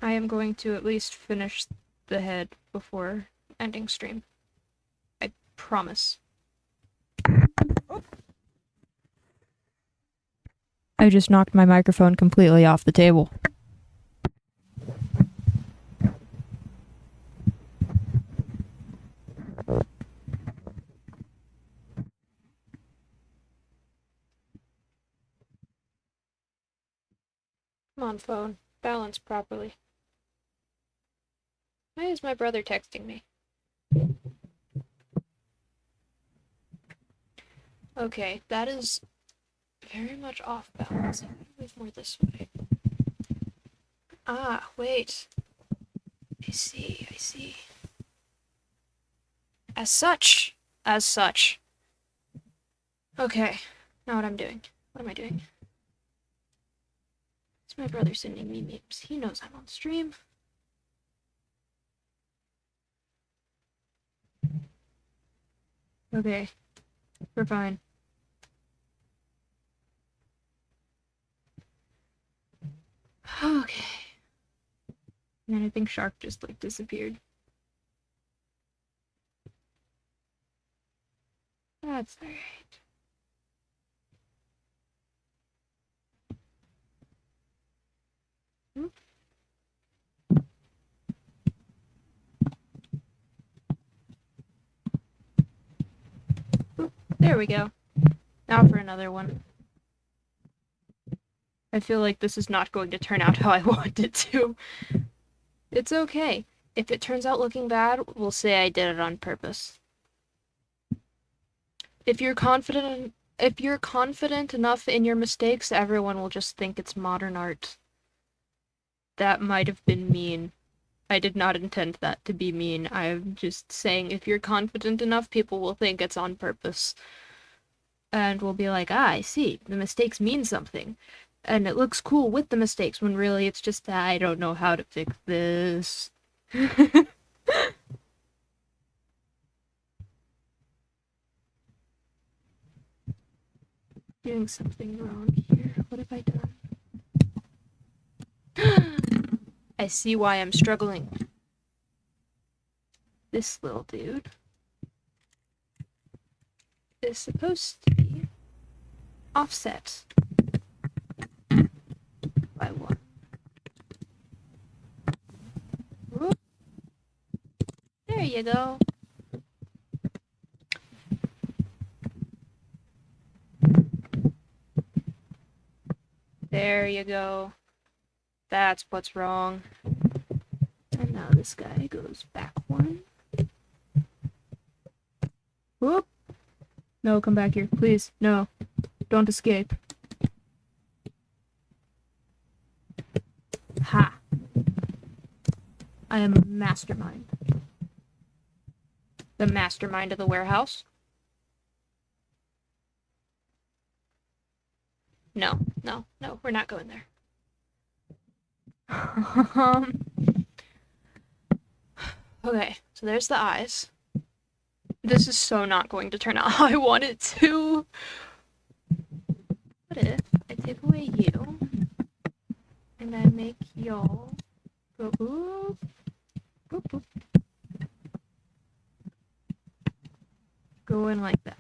I am going to at least finish the head before ending stream. I promise. I just knocked my microphone completely off the table. Come on, phone. Balance properly. Why is my brother texting me? Okay, that is very much off balance. I gotta move more this way. Ah, wait. I see, I see. As such. As such. Okay, now what I'm doing. What am I doing? It's my brother sending me memes. He knows I'm on stream. Okay, we're fine. Okay. And I think Shark just like disappeared. That's alright. There we go. Now for another one. I feel like this is not going to turn out how I want it to. It's okay. If it turns out looking bad, we'll say I did it on purpose. If you're confident enough in your mistakes, everyone will just think it's modern art. That might have been mean. I did not intend that to be mean. I'm just saying if you're confident enough, people will think it's on purpose. And will be like, ah, I see. The mistakes mean something. And it looks cool with the mistakes, when really it's just that I don't know how to fix this. Doing something wrong here. What have I done? I see why I'm struggling. This little dude is supposed to be offset by one. Whoop. There you go. There you go. That's what's wrong. And now this guy goes back one. Whoop. No, come back here. Please. No. Don't escape. Ha. I am a mastermind. The mastermind of the warehouse? No, no, no, we're not going there. Okay, so there's the eyes. This is so not going to turn out how I want it to. What if I take away you and I make y'all go oop, boop, boop. Go in like that.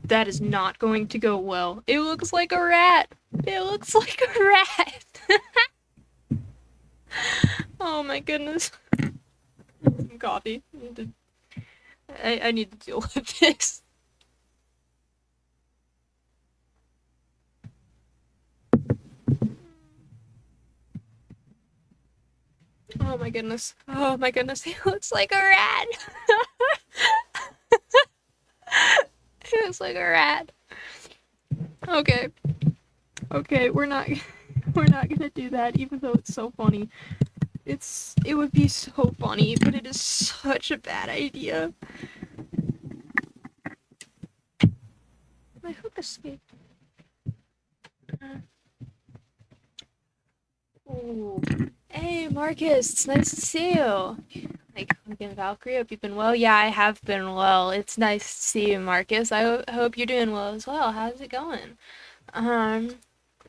That is not going to go well. It looks like a rat. It looks like a rat. Oh my goodness. Some coffee. I need to deal with this. Oh my goodness. Oh my goodness. He looks like a rat. He looks like a rat. Okay. Okay, we're not gonna do that, even though it's so funny. It would be so funny, but it is such a bad idea. My hook escaped. Ooh. Hey, Marcus, it's nice to see you. Like, again, Valkyrie, hope you've been well. Yeah, I have been well. It's nice to see you, Marcus. I hope you're doing well as well. How's it going?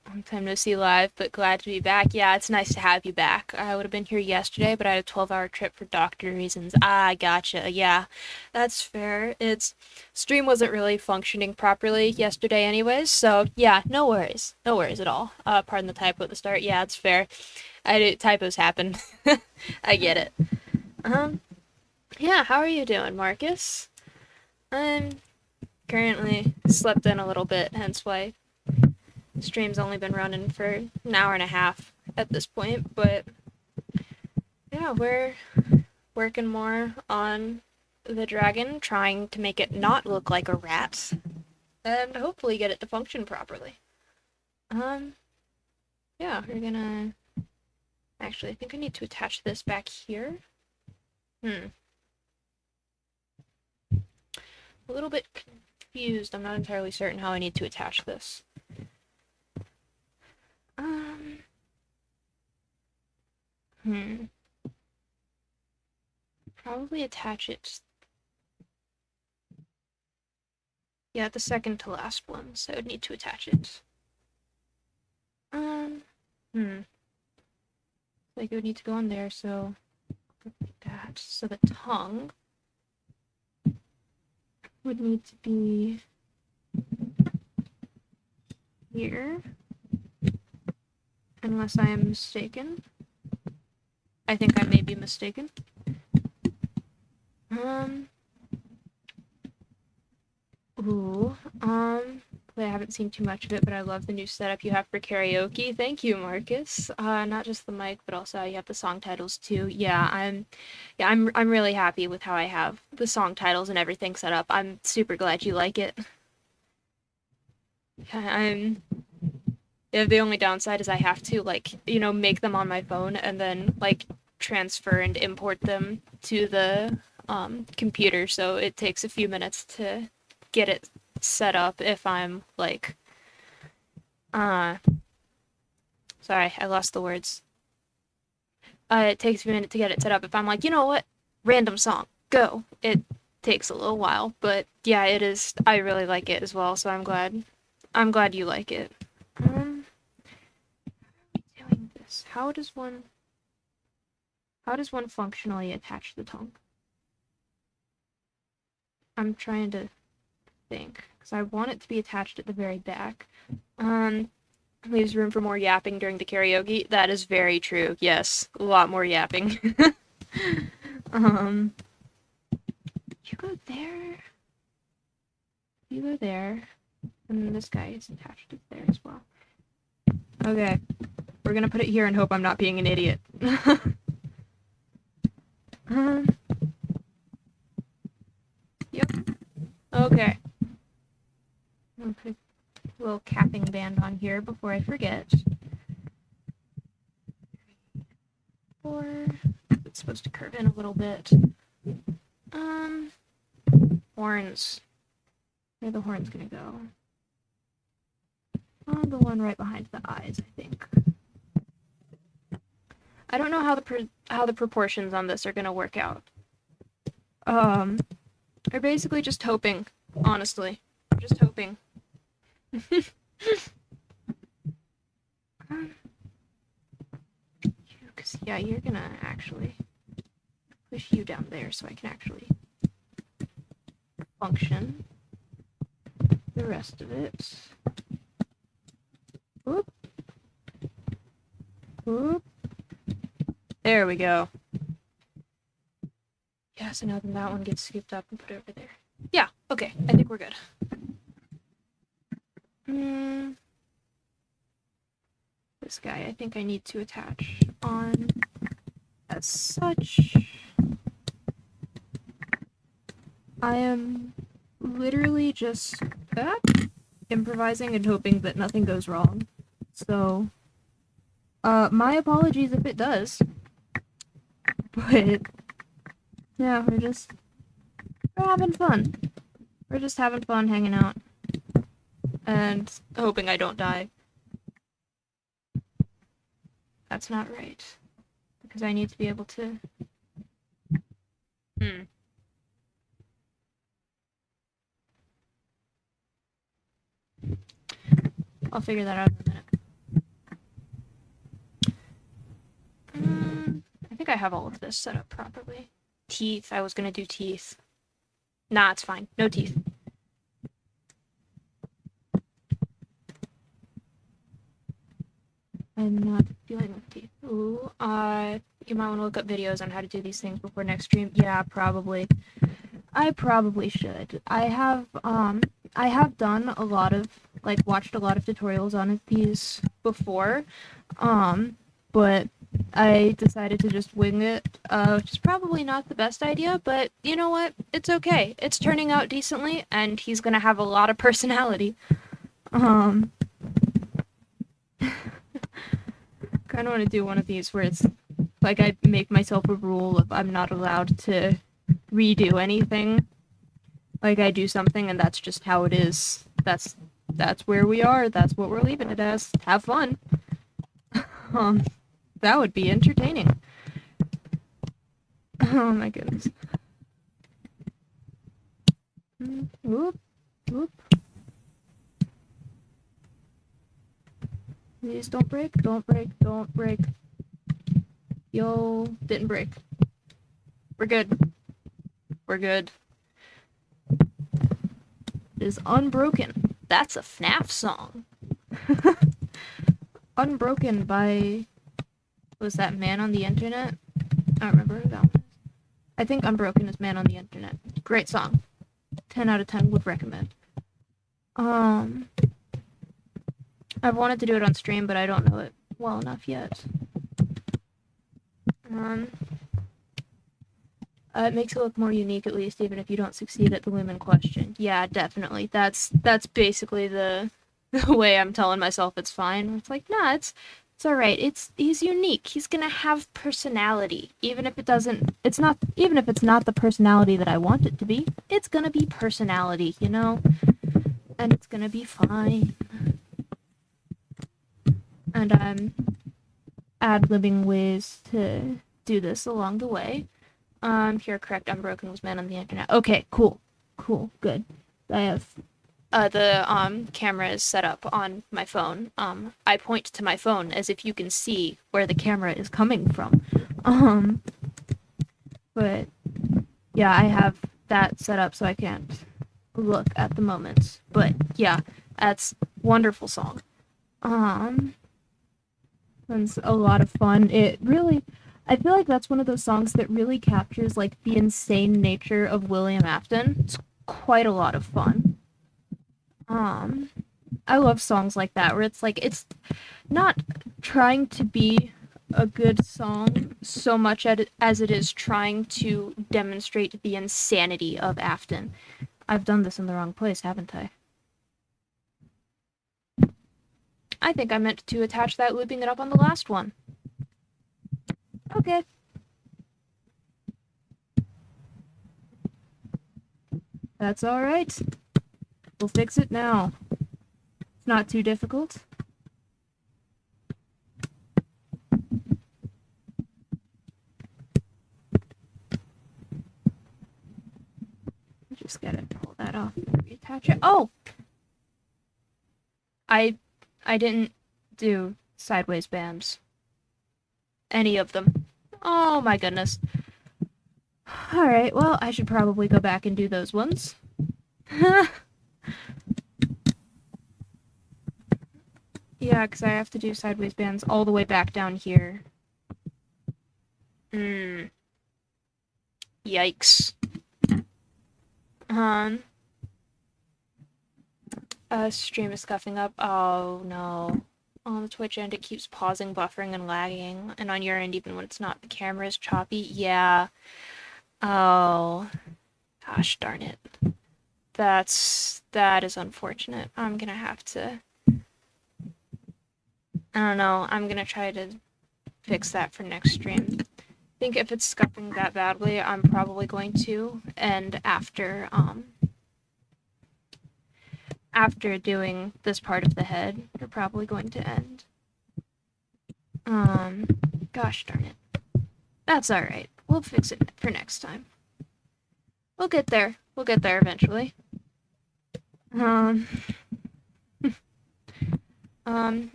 Long time no see live, but glad to be back. Yeah, it's nice to have you back. I would have been here yesterday, but I had a 12-hour trip for doctor reasons. Ah, gotcha. Yeah, that's fair. Stream wasn't really functioning properly yesterday anyways, so yeah, no worries. No worries at all. Pardon the typo at the start. Yeah, it's fair. Typos happen. I get it. Yeah, how are you doing, Marcus? I'm currently slept in a little bit, hence why stream's only been running for an hour and a half at this point, but yeah, we're working more on the dragon, trying to make it not look like a rat, and hopefully get it to function properly. Um, yeah, we're gonna... Actually, I think I need to attach this back here. A little bit confused. I'm not entirely certain how I need to attach this. Um, hmm. Probably attach it. Yeah, the second to last one, so I would need to attach it. Um, hmm. Like it would need to go on there, so like that. So the tongue would need to be here, unless I am mistaken. I think I may be mistaken. Ooh, I haven't seen too much of it, but I love the new setup you have for karaoke. Thank you, Marcus. Not just the mic, but also you have the song titles too. I'm really happy with how I have the song titles and everything set up. I'm super glad you like it. I'm Yeah, the only downside is I have to make them on my phone and then transfer and import them to the computer, so it takes a few minutes to get it set up if I'm uh sorry, I lost the words. It takes a minute to get it set up if I'm like, you know what? Random song, go. It takes a little while, but yeah, it is. I really like it as well, so I'm glad. I'm glad you like it. Doing this. How does one functionally attach the tongue? I'm trying to think because I want it to be attached at the very back. Leaves room for more yapping during the karaoke. That is very true. Yes, a lot more yapping. You go there. You go there. And then this guy is attached there as well. Okay. We're gonna put it here and hope I'm not being an idiot. Yep. Okay. I'm gonna put a little capping band on here before I forget. Or it's supposed to curve in a little bit. Horns. Where are the horns gonna go? Oh, the one right behind the eyes, I think. I don't know how the proportions on this are gonna work out. I'm basically just hoping, honestly. I'm just hoping. Because, yeah, you're gonna actually push you down there so I can actually function the rest of it. Whoop. Whoop. There we go. Yeah, so now then that one gets scooped up and put over there. Yeah, okay, I think we're good. This guy, I think I need to attach on as such. I am literally just improvising and hoping that nothing goes wrong. So, my apologies if it does. But, yeah, we're having fun. We're just having fun hanging out. And hoping I don't die. That's not right. Because I need to be able to... I'll figure that out in a minute. I think I have all of this set up properly. Teeth. I was gonna do teeth. Nah, it's fine. No teeth. I'm not dealing with teeth. Ooh, you might want to look up videos on how to do these things before next stream. Yeah, probably. I probably should. I have done a lot of, watched a lot of tutorials on these before, but I decided to just wing it, which is probably not the best idea, but you know what? It's okay. It's turning out decently, and he's gonna have a lot of personality. Um, kind of want to do one of these where it's like I make myself a rule of I'm not allowed to redo anything. Like I do something, and that's just how it is. That's where we are. That's what we're leaving it as. Have fun. Um, that would be entertaining. Oh my goodness. Whoop, whoop. Please don't break, don't break, don't break. Yo, didn't break. We're good. We're good. It is Unbroken. That's a FNAF song. Unbroken by... Was that Man on the Internet? I don't remember who that one is. I think Unbroken is Man on the Internet. Great song. 10 out of 10 would recommend. I've wanted to do it on stream, but I don't know it well enough yet. It makes it look more unique, at least, even if you don't succeed at the limb in question. Yeah, definitely. That's basically the way I'm telling myself it's fine. It's like, nah, it's all right. He's unique. He's gonna have personality, even if even if it's not the personality that I want it to be. It's gonna be personality, you know, and it's gonna be fine. And I'm ad-libbing ways to do this along the way. Here, correct. Unbroken was Man on the Internet. Okay, cool, good. I have the camera is set up on my phone. I point to my phone as if you can see where the camera is coming from. But yeah, I have that set up so I can't look at the moment. But yeah, that's wonderful song. It's a lot of fun. It really, I feel like that's one of those songs that really captures like the insane nature of William Afton. It's quite a lot of fun. I love songs like that where it's like it's not trying to be a good song so much as it is trying to demonstrate the insanity of Afton. I've done this in the wrong place, haven't I? I think I meant to attach that looping it up on the last one. Okay. That's alright. We'll fix it now. It's not too difficult. Just gotta pull that off and reattach it. Oh! I didn't do sideways BAMs. Any of them. Oh my goodness. Alright, well, I should probably go back and do those ones. Yeah, because I have to do sideways BAMs all the way back down here. Yikes. Stream is scuffing up. Oh no. On the Twitch end, it keeps pausing, buffering, and lagging. And on your end, even when it's not, the camera is choppy. Yeah. Oh. Gosh darn it. That is unfortunate. I'm gonna have to... I don't know. I'm gonna try to fix that for next stream. I think if it's scuffing that badly, I'm probably going to end after doing this part of the head. You're probably going to end. Gosh darn it. That's alright. We'll fix it for next time. We'll get there. We'll get there eventually.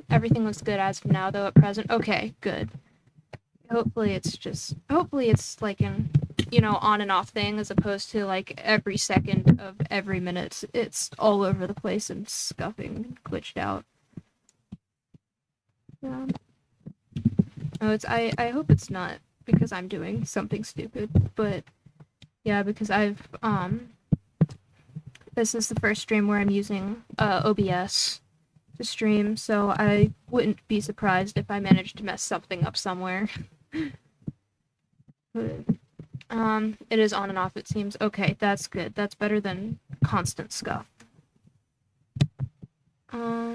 Everything looks good as of now, though, at present. Okay, good. Hopefully it's like an, on and off thing, as opposed to like every second of every minute it's all over the place and scuffing and glitched out. I hope it's not because I'm doing something stupid, but yeah, because this is the first stream where I'm using OBS, to stream, so I wouldn't be surprised if I managed to mess something up somewhere. But, it is on and off, it seems. Okay, that's good. That's better than constant scuff. Yeah.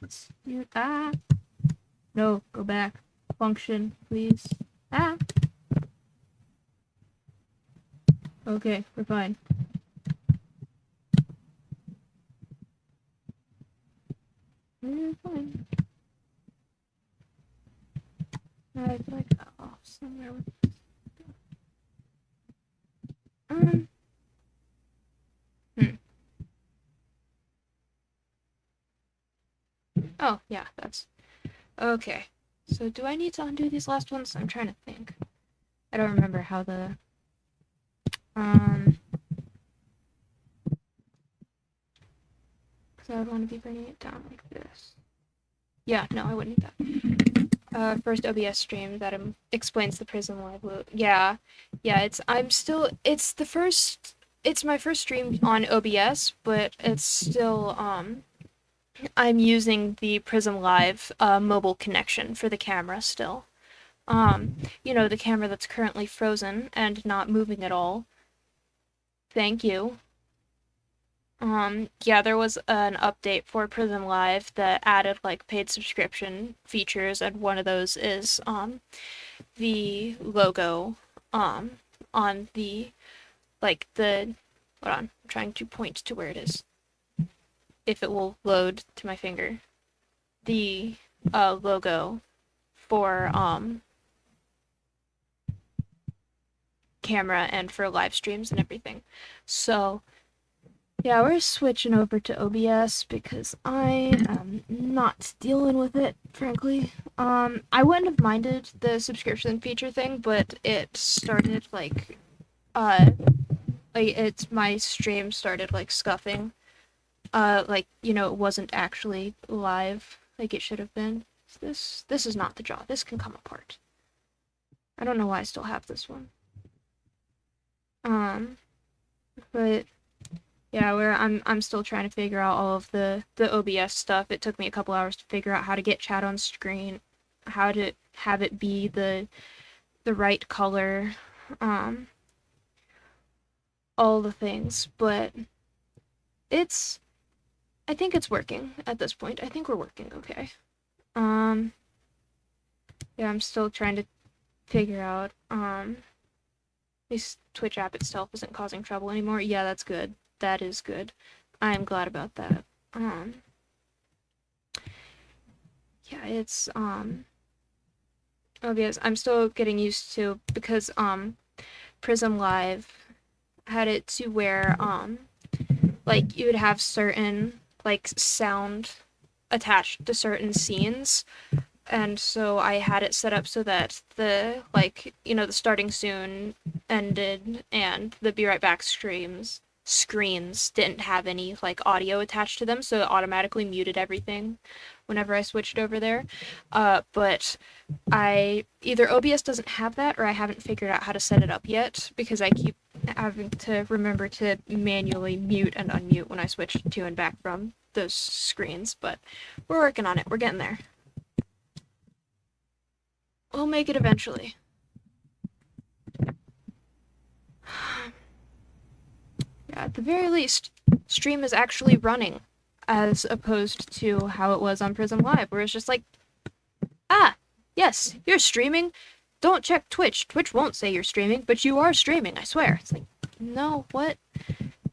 Let's do that. No, go back. Function, please. Ah. Okay, we're fine. We're fine. I feel like that off somewhere with um hmm. Oh, yeah, that's okay. So do I need to undo these last ones? I'm trying to think. I don't remember how the because I would want to be bringing it down like this. Yeah, no, I wouldn't need that. First OBS stream that explains the Prism Live loop. Yeah, yeah. It's my first stream on OBS, but it's still I'm using the Prism Live mobile connection for the camera still. The camera that's currently frozen and not moving at all. Thank you. Yeah, there was an update for Prism Live that added like paid subscription features, and one of those is the logo on the like the hold on, I'm trying to point to where it is. If it will load to my finger. The logo for camera and for live streams and everything. So yeah, we're switching over to OBS because I am not dealing with it, frankly. I wouldn't have minded the subscription feature thing, but it started it's my stream started like scuffing. It wasn't actually live like it should have been. This is not the jaw. This can come apart. I don't know why I still have this one. But yeah, where I'm still trying to figure out all of the OBS stuff. It took me a couple hours to figure out how to get chat on screen, how to have it be the right color, all the things. But it's I think it's working at this point. I think we're working okay. Yeah, I'm still trying to figure out this Twitch app itself isn't causing trouble anymore. Yeah, that's good. That is good. I'm glad about that. Yeah, it's obvious. I'm still getting used to because Prism Live had it to where like you would have certain like sound attached to certain scenes, and so I had it set up so that the starting soon ended and the be right back screens didn't have any like audio attached to them, so it automatically muted everything whenever I switched over there. But I either OBS doesn't have that or I haven't figured out how to set it up yet because I keep having to remember to manually mute and unmute when I switch to and back from those screens, but we're working on it. We're getting there. We'll make it eventually. Yeah, at the very least, stream is actually running as opposed to how it was on Prism Live, where it's just like, yes, you're streaming. Don't check Twitch. Twitch won't say you're streaming, but you are streaming, I swear. It's like, no, what?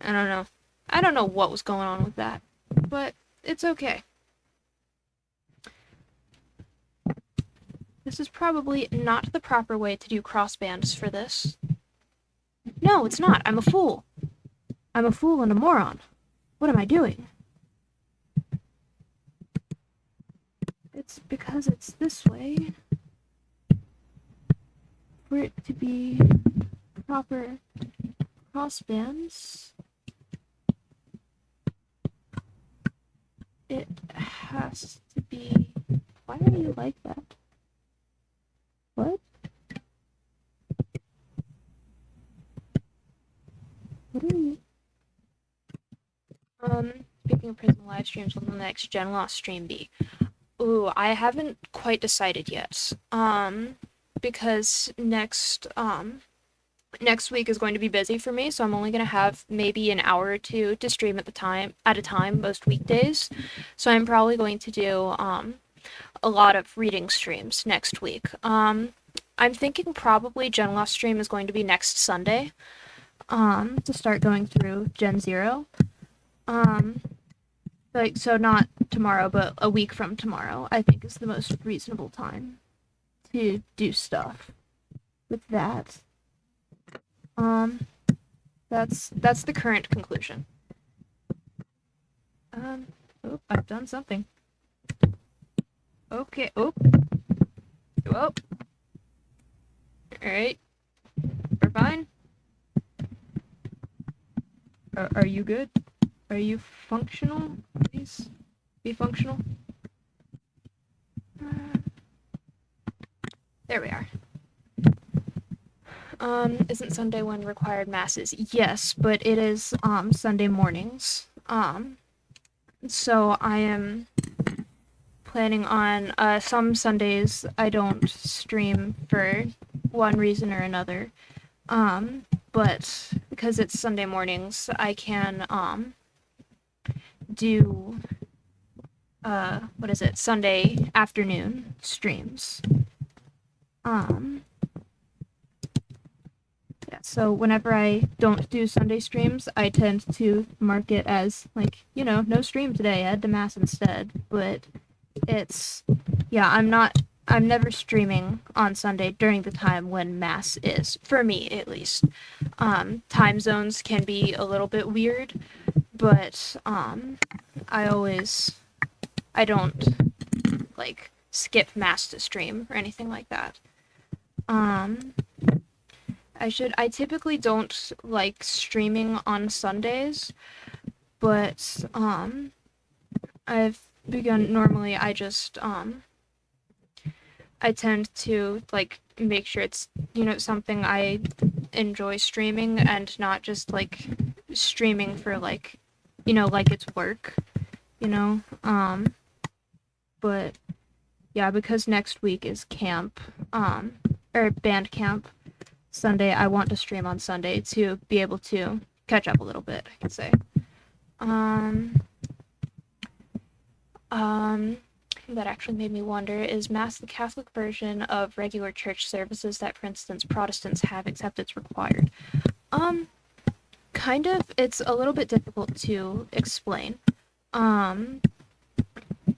I don't know. I don't know what was going on with that, but it's okay. This is probably not the proper way to do crossbands for this. No, it's not. I'm a fool. I'm a fool and a moron. What am I doing? It's because it's this way. For it to be proper crossbands, it has to be... Why are you like that? What? What are you... live streams will the next Gen Lost stream be? Ooh, I haven't quite decided yet. Because next week is going to be busy for me, so I'm only going to have maybe an hour or two to stream at a time most weekdays. So I'm probably going to do a lot of reading streams next week. I'm thinking probably Gen Lost stream is going to be next Sunday. To start going through Gen Zero. Like, so not tomorrow, but a week from tomorrow, I think is the most reasonable time to do stuff with that. That's the current conclusion. Oh, I've done something. Okay, oh. Well. Alright. We're fine. Are you good? Are you functional? Please be functional. There we are. Isn't Sunday when required masses? Yes, but it is Sunday mornings. So I am planning on some Sundays I don't stream for one reason or another. But because it's Sunday mornings, I can do Sunday afternoon streams. Yeah, so whenever I don't do Sunday streams, I tend to mark it as like, no stream today, I had to mass instead. But it's I'm never streaming on Sunday during the time when mass is, for me at least. Time zones can be a little bit weird, but I don't like skip mass to stream or anything like that. I typically don't like streaming on Sundays, but I've begun, normally I just I tend to like make sure it's something I enjoy streaming and not just like streaming for like like it's work, but yeah, because next week is camp or band camp Sunday, I want to stream on Sunday to be able to catch up a little bit, I could say. That actually made me wonder, is Mass the Catholic version of regular church services that, for instance, Protestants have, except it's required? Kind of. It's a little bit difficult to explain.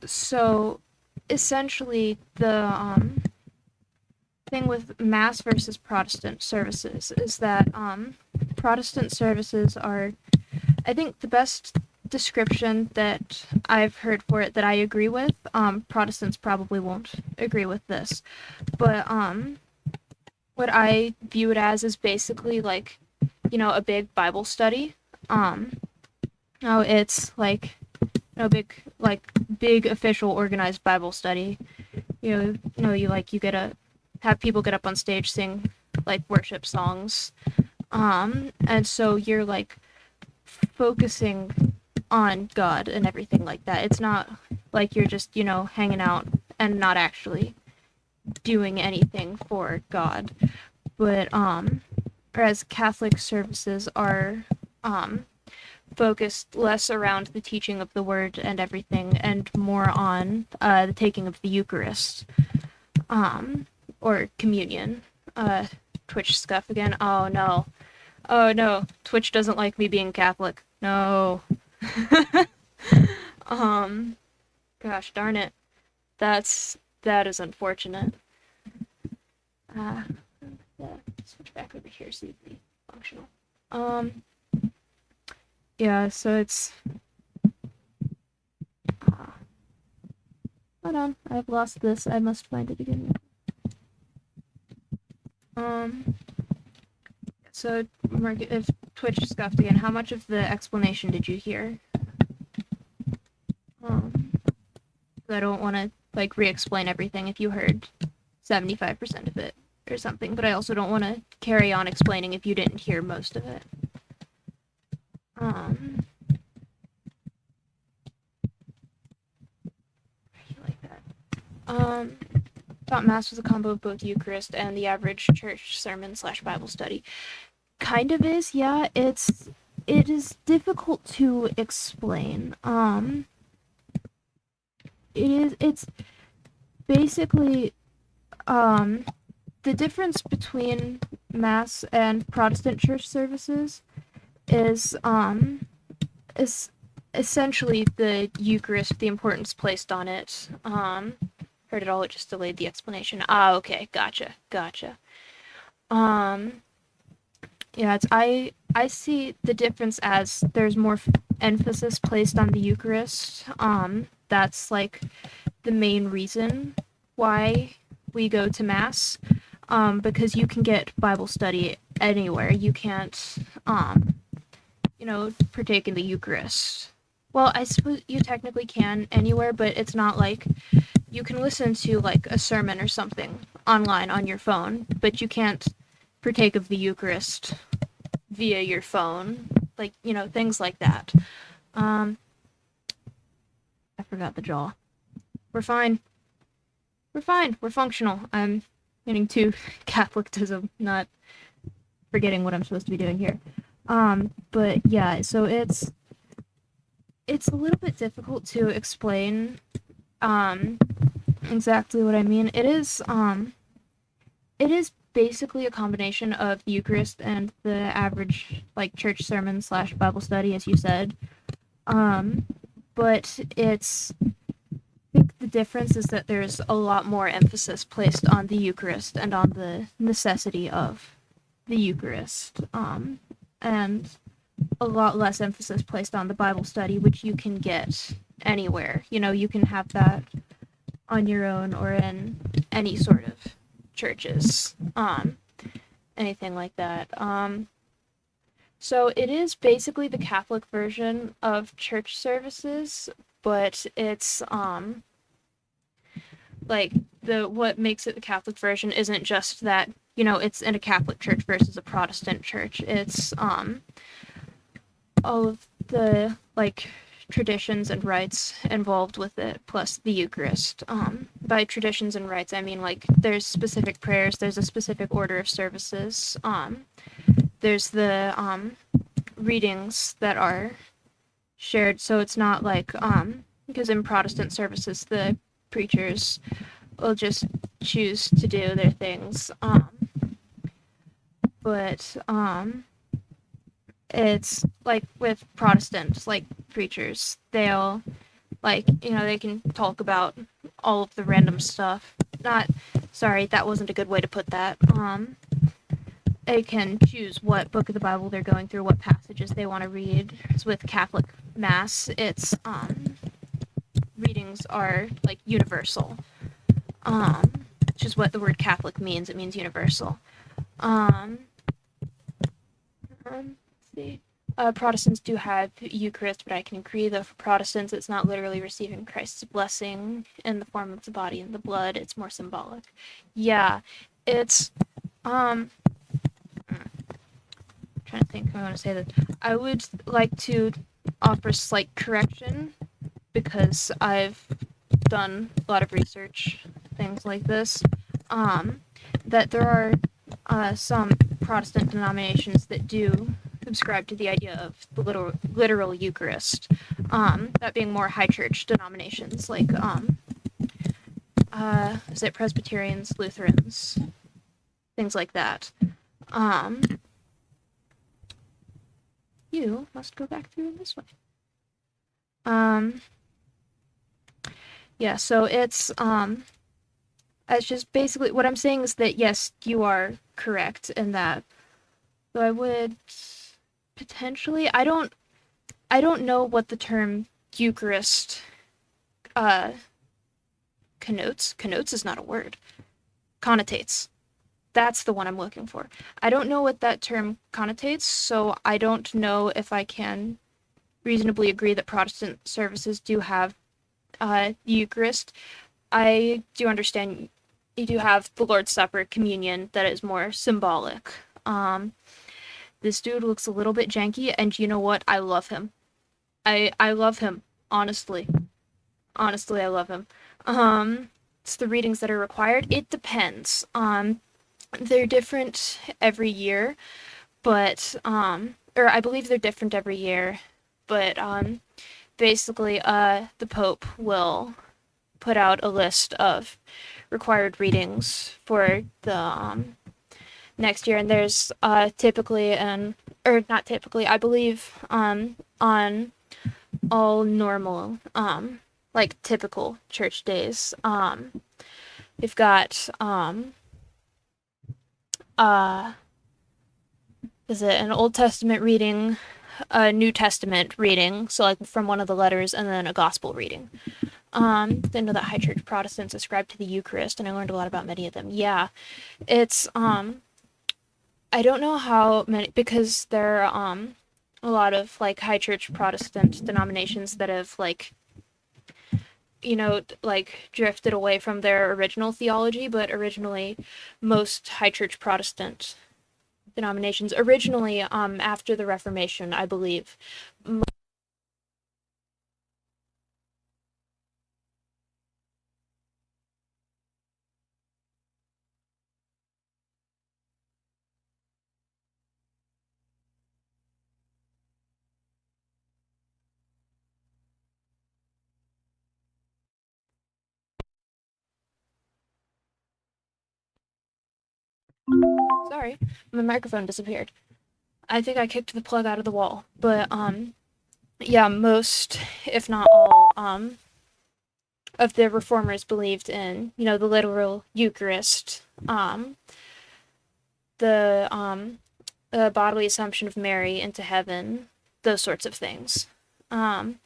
So, essentially, the, thing with Mass versus Protestant services is that, Protestant services are, I think the best description that I've heard for it that I agree with, Protestants probably won't agree with this, but what I view it as is basically like, a big Bible study. It's like big official organized Bible study. You get to have people get up on stage, sing like worship songs, and so you're like focusing on God and everything like that. It's not like you're just, hanging out and not actually doing anything for God. But whereas Catholic services are focused less around the teaching of the word and everything and more on the taking of the Eucharist or communion. Twitch scuff again. Oh no. Oh no. Twitch doesn't like me being Catholic. No. Gosh darn it. That is unfortunate. Yeah, switch back over here so you can be functional. Yeah, so it's hold on, I've lost this. I must find it again. So if Twitch scuffed again, how much of the explanation did you hear? I don't want to like re-explain everything if you heard 75% of it or something, but I also don't want to carry on explaining if you didn't hear most of it. Um, thought Mass was a combo of both Eucharist and the average church sermon slash Bible study. Kind of is, yeah. It is difficult to explain. It's basically the difference between Mass and Protestant church services is essentially the Eucharist, the importance placed on it. Heard it all, it just delayed the explanation. Ah, okay, gotcha. Um, yeah, I see the difference as there's more emphasis placed on the Eucharist. That's like the main reason why we go to Mass. Because you can get Bible study anywhere. You can't, partake in the Eucharist. Well, I suppose you technically can anywhere, but it's not like you can listen to like a sermon or something online on your phone, but you can't partake of the Eucharist via your phone. Like, things like that. Um, I forgot the jaw. We're fine. We're fine. We're functional. I'm getting to Catholicism, not forgetting what I'm supposed to be doing here. But yeah, so it's a little bit difficult to explain exactly what I mean. It is basically a combination of the Eucharist and the average like church sermon slash Bible study, as you said. But I think the difference is that there's a lot more emphasis placed on the Eucharist and on the necessity of the Eucharist, and a lot less emphasis placed on the Bible study, which you can get anywhere. You can have that on your own or in any sort of churches, anything like that. So it is basically the Catholic version of church services, but it's like the what makes it the Catholic version isn't just that it's in a Catholic church versus a Protestant church. It's all of the like traditions and rites involved with it, plus the Eucharist. By traditions and rites, I mean like there's specific prayers, there's a specific order of services. There's the readings that are shared, so it's not like because in Protestant services the preachers will just choose to do their things. But it's like with Protestants, like preachers, they'll they can talk about all of the random stuff. Not sorry, that wasn't a good way to put that. They can choose what book of the Bible they're going through, what passages they want to read. So with Catholic Mass, it's readings are like universal, which is what the word Catholic means. It means universal. Let's see. Protestants do have Eucharist, but I can agree that for Protestants, it's not literally receiving Christ's blessing in the form of the body and the blood. It's more symbolic. Yeah, it's trying to think how I want to say this. I would like to offer slight correction because I've done a lot of research, things like this, that there are some Protestant denominations that do subscribe to the idea of the literal Eucharist, that being more high church denominations like is it Presbyterians, Lutherans, things like that. You must go back through this way. Yeah, so it's just basically what I'm saying is that yes, you are correct in that. So I would potentially I don't know what the term Eucharist connotes. Connotes is not a word. Connotates. That's the one I'm looking for. I don't know what that term connotates, so I don't know if I can reasonably agree that Protestant services do have the Eucharist. I do understand you do have the Lord's Supper, communion, that is more symbolic. This dude looks a little bit janky, and you know what? I love him. I love him, honestly. Honestly, I love him. it's the readings that are required. It depends. They're different every year, but or I believe they're different every year, but basically, the Pope will put out a list of required readings for the next year, and there's typically or not typically, I believe on all normal like typical church days, we've got uh is it an Old Testament reading, a New Testament reading, so like from one of the letters, and then a gospel reading. I know that high church Protestants ascribe to the Eucharist, and I learned a lot about many of them. Yeah, it's I don't know how many, because there are a lot of like high church Protestant denominations that have like, like drifted away from their original theology, but originally most high church Protestant denominations originally after the Reformation, I believe. Sorry, my microphone disappeared. I think I kicked the plug out of the wall. But yeah, most, if not all, of the reformers believed in, the literal Eucharist, the bodily assumption of Mary into heaven, those sorts of things. Um,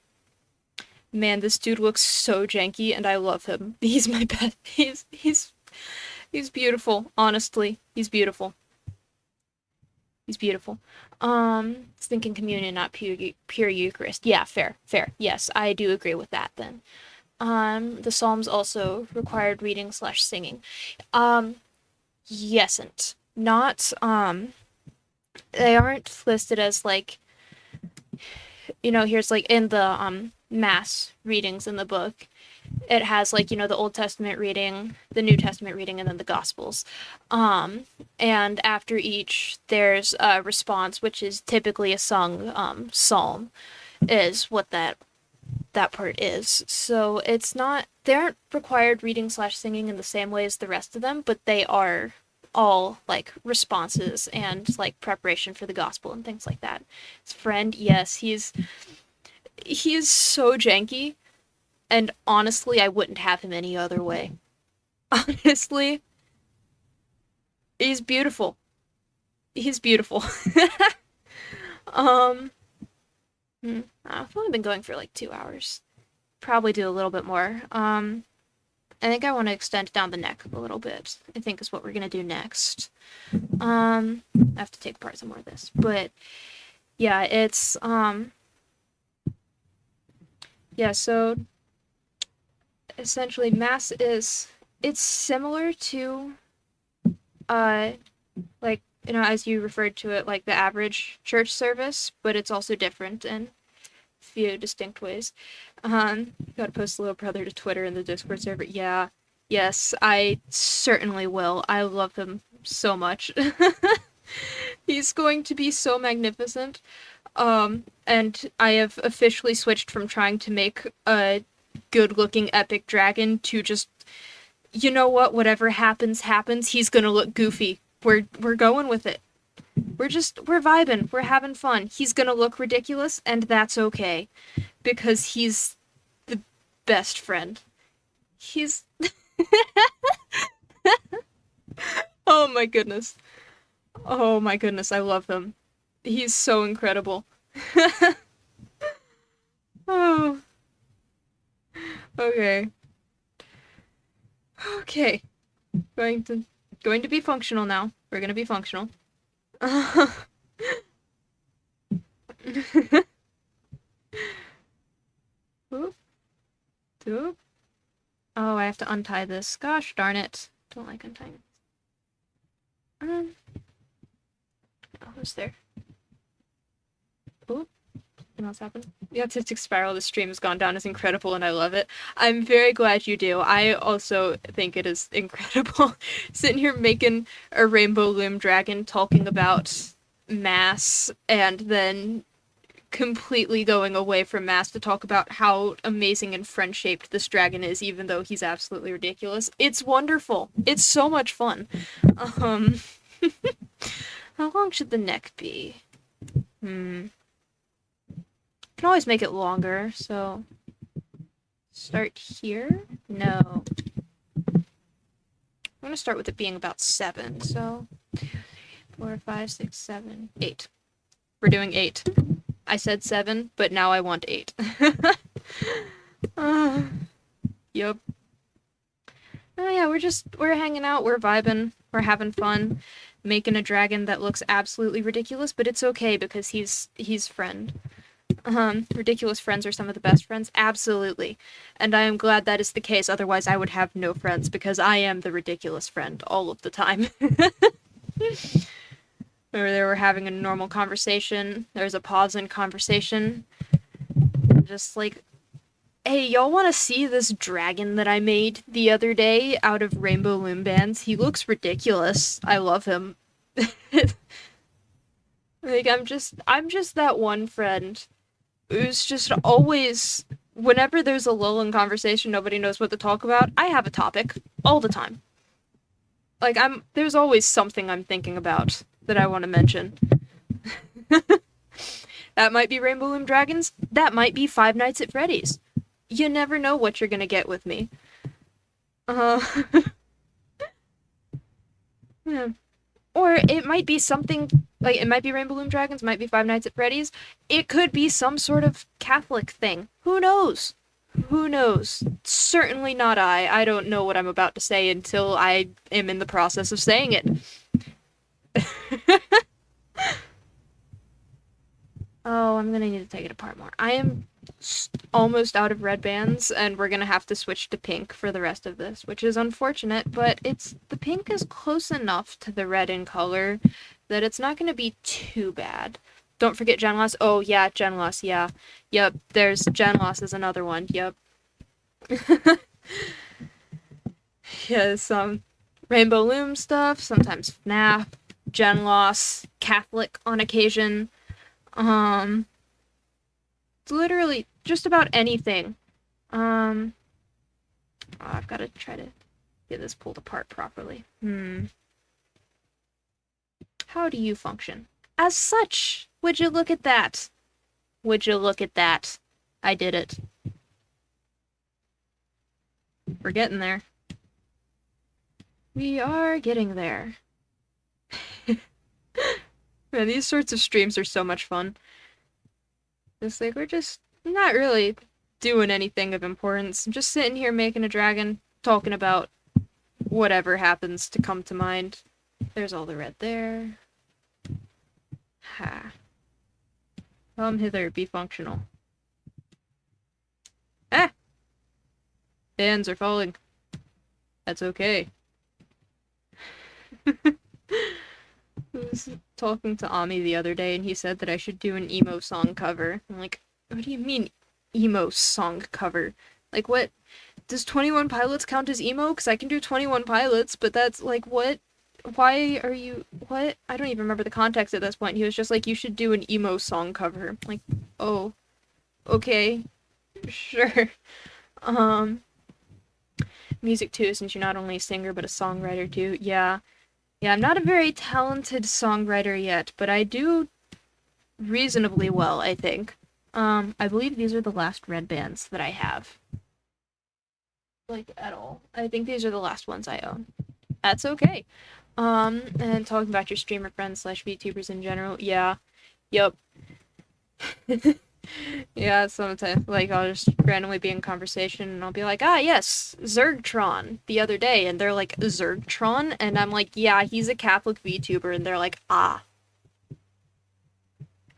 Man, this dude looks so janky, and I love him. He's my best. He's beautiful. Honestly, he's beautiful. He's beautiful. Thinking communion, not pure Eucharist. Yeah, fair, fair. Yes, I do agree with that. Then, the Psalms also required reading slash singing. Um, Yesn't. Not they aren't listed as like, here's like in the mass readings in the book. It has like, the Old Testament reading, the New Testament reading, and then the Gospels. And after each there's a response, which is typically a sung psalm, is what that part is. So it's not, they aren't required reading slash singing in the same way as the rest of them, but they are all like responses and like preparation for the gospel and things like that. His friend, yes, he's so janky, and honestly, I wouldn't have him any other way. Honestly, he's beautiful. He's beautiful. um, I've only been going for like 2 hours. Probably do a little bit more. I think I want to extend down the neck a little bit. I think is what we're gonna do next. I have to take apart some more of this, but yeah, it's yeah. So essentially, mass is, it's similar to uh like, as you referred to it, like the average church service, but it's also different in a few distinct ways. Gotta post little brother to Twitter and the Discord server. Yeah, yes, I certainly will. I love him so much. He's going to be so magnificent. And I have officially switched from trying to make a good-looking epic dragon to just, you know what? Whatever happens, happens. He's gonna look goofy. We're going with it. We're vibing. We're having fun. He's gonna look ridiculous, and that's okay, because he's the best friend. He's oh my goodness. Oh my goodness, I love him. He's so incredible. Oh, okay. Okay. Going to going to be functional now. We're gonna be functional. Oop, oop. Oh, I have to untie this. Gosh darn it. Don't like untying. Oh, who's there? Oop. Something else happened. The autistic spiral the stream has gone down is incredible and I love it. I'm very glad you do. I also think it is incredible. Sitting here making a rainbow loom dragon talking about mass and then completely going away from mass to talk about how amazing and friend-shaped this dragon is, even though he's absolutely ridiculous. It's wonderful. It's so much fun. Um, how long should the neck be? Can always make it longer, so start here? No. I'm gonna start with it being about 7, so 4, 5, 6, 7, 8. We're doing 8. I said 7, but now I want 8. Yup. Oh yeah, we're hanging out, we're vibing, we're having fun, making a dragon that looks absolutely ridiculous, but it's okay because he's friend. Ridiculous friends are some of the best friends, absolutely. And I am glad that is the case, otherwise I would have no friends because I am the ridiculous friend all of the time. Or they were having a normal conversation, there's a pause in conversation, just like, hey, y'all want to see this dragon that I made the other day out of rainbow loom bands? He looks ridiculous. I love him. Like, I'm just that one friend who's just always, whenever there's a lull in conversation, nobody knows what to talk about, I have a topic all the time. Like, there's always something I'm thinking about that I want to mention. That might be Rainbow Loom Dragons. That might be Five Nights at Freddy's. You never know what you're gonna get with me. Yeah. Or it might be something, like, it might be Rainbow Loom Dragons, might be Five Nights at Freddy's. It could be some sort of Catholic thing. Who knows? Who knows? Certainly not I. I don't know what I'm about to say until I am in the process of saying it. Oh, I'm gonna need to take it apart more. I am almost out of red bands, and we're gonna have to switch to pink for the rest of this, which is unfortunate, but the pink is close enough to the red in color that it's not gonna be too bad. Don't forget Gen Loss. Oh, yeah, Gen Loss, yeah. Yep, there's Gen Loss is another one, yep. Yeah, some Rainbow Loom stuff, sometimes FNAF, Gen Loss, Catholic on occasion. It's literally just about anything. Oh, I've got to try to get this pulled apart properly. How do you function? As such! Would you look at that? Would you look at that? I did it. We're getting there. We are getting there. Man, these sorts of streams are so much fun. Just like, we're just not really doing anything of importance. I'm just sitting here making a dragon, talking about whatever happens to come to mind. There's all the red there. Ha. Come hither, be functional. Ah! Hands are falling. That's okay. I was talking to Ami the other day, and he said that I should do an emo song cover. I'm like, what do you mean, emo song cover? Like, what? Does 21 Pilots count as emo? Because I can do 21 Pilots, but that's, like, what? Why are you... What? I don't even remember the context at this point. He was just like, you should do an emo song cover. I'm like, oh. Okay. Sure. Music, too, since you're not only a singer, but a songwriter, too. Yeah. Yeah, I'm not a very talented songwriter yet, but I do reasonably well, I think. I believe these are the last red bands that I have. Like, at all. I think these are the last ones I own. That's okay. And talking about your streamer friends / VTubers in general, yeah. Yup. Yeah, sometimes, like, I'll just randomly be in conversation, and I'll be like, ah, yes, Zergtron, the other day, and they're like, Zergtron? And I'm like, yeah, he's a Catholic VTuber, and they're like, ah.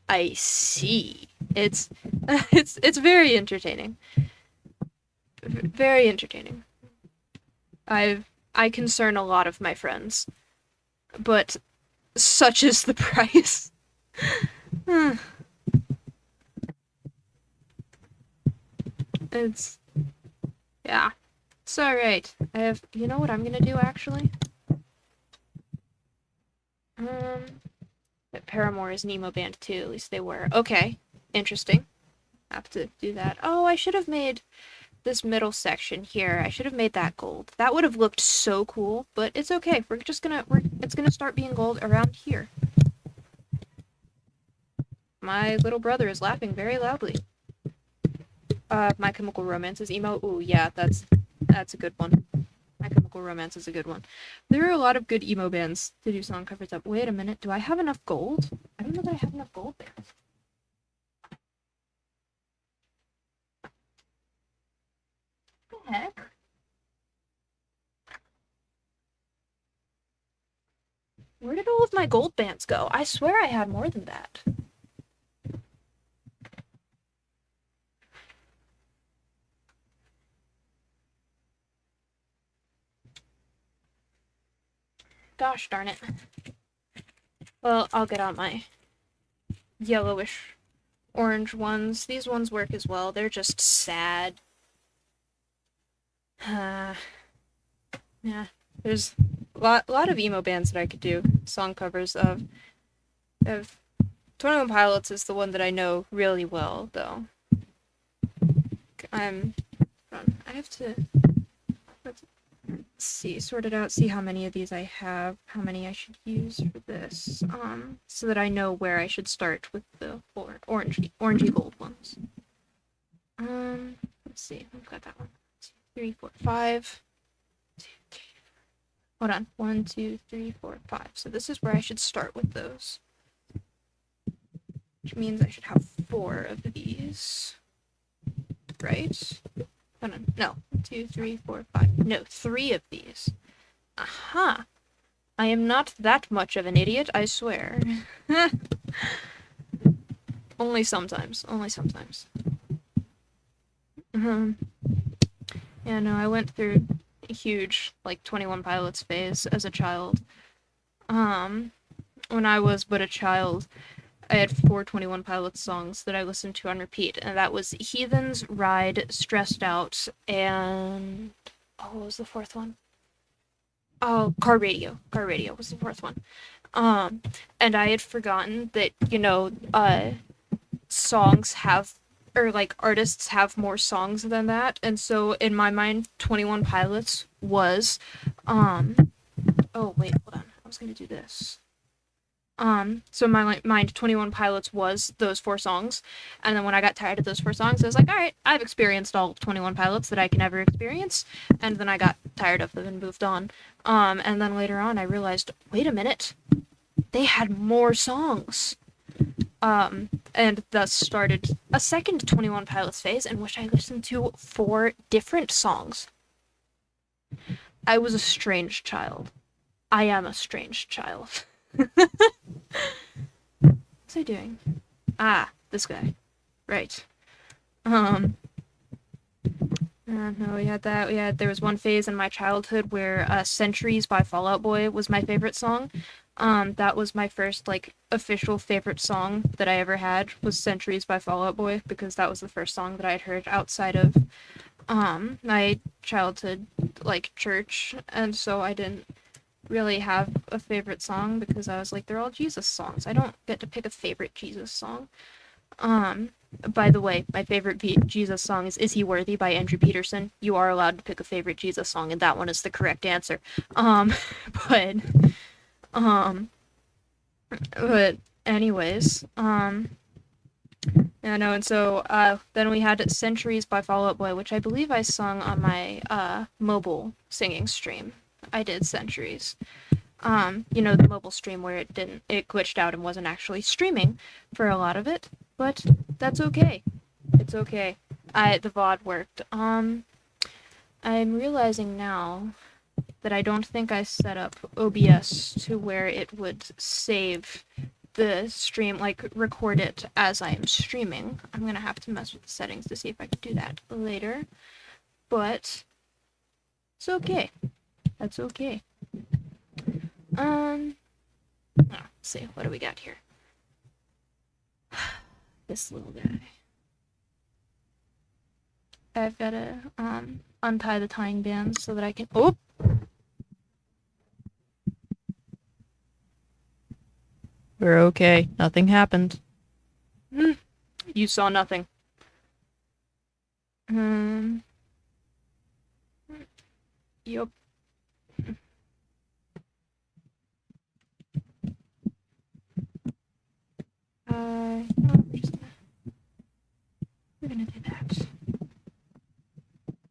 I see. It's very entertaining. Very entertaining. I concern a lot of my friends, but such is the price. It's, yeah. It's alright. You know what I'm gonna do, actually? Paramore is an emo band, too. At least they were. Okay. Interesting. Have to do that. Oh, I should have made this middle section here. I should have made that gold. That would have looked so cool, but it's okay. It's gonna start being gold around here. My little brother is laughing very loudly. My Chemical Romance is emo. Ooh, yeah, that's a good one. My Chemical Romance is a good one. There are a lot of good emo bands to do song covers up. Wait a minute, do I have enough gold? I don't know that I have enough gold there. What the heck? Where did all of my gold bands go? I swear I had more than that. Gosh darn it. Well, I'll get out my yellowish orange ones. These ones work as well. They're just sad. Yeah, there's a lot of emo bands that I could do song covers of. Of 21 Pilots is the one that I know really well, though. I have to let's see, sort it out, see how many of these I have, how many I should use for this, so that I know where I should start with the orangey gold ones. Let's see, I've got that one. 2, 3, 4, 5. 2, 3, hold on. 1, 2, 3, 4, 5. So this is where I should start with those. Which means I should have 4 of these. Right? Hold on. No. 1, 2, 3, 4, 5. No, 3 of these. Aha! I am not that much of an idiot, I swear. Only sometimes. Only sometimes. Yeah, no, I went through a huge, 21 Pilots phase as a child. When I was but a child, I had 4 21 Pilots songs that I listened to on repeat, and that was Heathens, Ride, Stressed Out, and... oh, what was the 4th one? Oh, Car Radio. Car Radio was the 4th one. And I had forgotten that, songs have, or artists have more songs than that, and so in my mind, 21 Pilots was, oh wait, hold on, I was gonna do this. So in my mind, 21 Pilots was those 4 songs, and then when I got tired of those 4 songs, I was like, alright, I've experienced all 21 Pilots that I can ever experience, and then I got tired of them and moved on. And then later on, I realized, wait a minute, they had more songs. And thus started a second 21 Pilots phase in which I listened to 4 different songs. I was a strange child. I am a strange child. What's I doing? Ah, this guy. Right. No, we had that. There was one phase in my childhood where Centuries by Fall Out Boy was my favorite song. That was my first, official favorite song that I ever had, was Centuries by Fall Out Boy, because that was the first song that I had heard outside of, my childhood, church, and so I didn't really have a favorite song, because I was like, they're all Jesus songs. I don't get to pick a favorite Jesus song. By the way, my favorite Jesus song is He Worthy by Andrew Peterson. You are allowed to pick a favorite Jesus song, and that one is the correct answer. But, but anyways, yeah, no, and so, then we had Centuries by Fall Out Boy, which I believe I sung on my, mobile singing stream. I did Centuries. The mobile stream where it glitched out and wasn't actually streaming for a lot of it, but that's okay. It's okay. The VOD worked. I'm realizing now that I don't think I set up OBS to where it would save the stream, record it as I am streaming. I'm gonna have to mess with the settings to see if I can do that later, but it's okay. That's okay. Let's see, what do we got here? This little guy. I've gotta untie the tying bands so that I can. Oh, we're okay. Nothing happened. You saw nothing. Yup. No, we're gonna do that.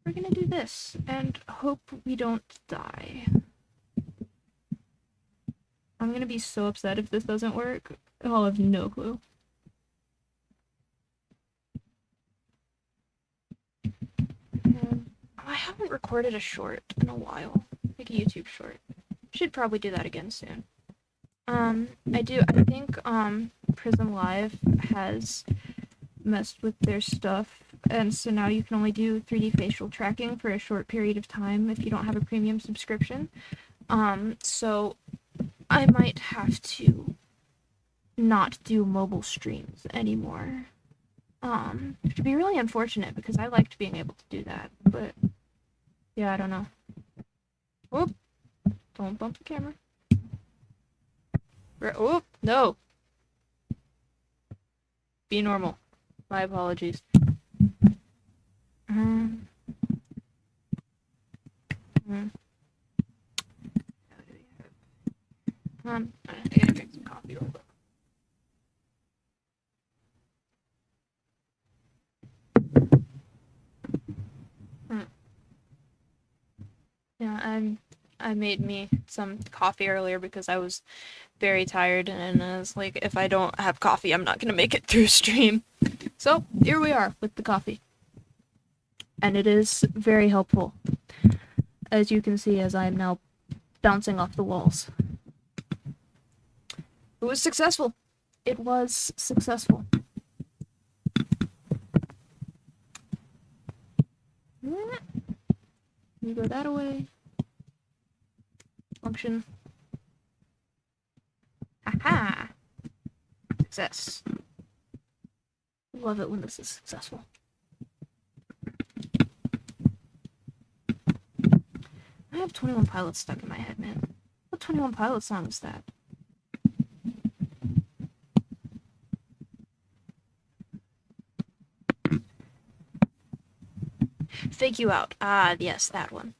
We're gonna do this and hope we don't die. I'm gonna be so upset if this doesn't work. I'll have no clue. I haven't recorded a short in a while, like a YouTube short. Should probably do that again soon. I think Prism Live has messed with their stuff, and so now you can only do 3D facial tracking for a short period of time if you don't have a premium subscription. So I might have to not do mobile streams anymore. Which would be really unfortunate because I liked being able to do that, but yeah, I don't know. Whoop! Don't bump the camera. Whoop! No! Be normal. My apologies. I gotta drink some coffee real quick. Yeah, I made me some coffee earlier because I was very tired, and I was like, if I don't have coffee, I'm not gonna make it through stream. So here we are with the coffee, and it is very helpful, as you can see, as I am now bouncing off the walls. It was successful. It was successful. You go that away. Function. Aha! Success. Love it when this is successful. I have 21 Pilots stuck in my head, man. What 21 Pilots song is that? Fake You Out. Ah, yes, that one.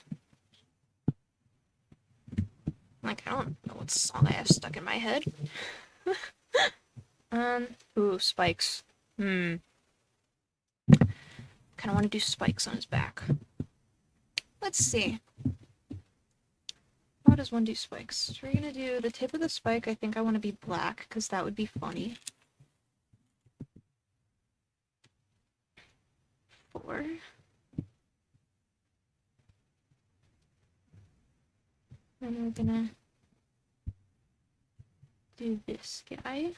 Like, I don't know what song I have stuck in my head. Ooh, spikes. Kinda wanna do spikes on his back. Let's see. How does one do spikes? So we're gonna do the tip of the spike. I think I want to be black, because that would be funny. 4. Then we're gonna do this guy.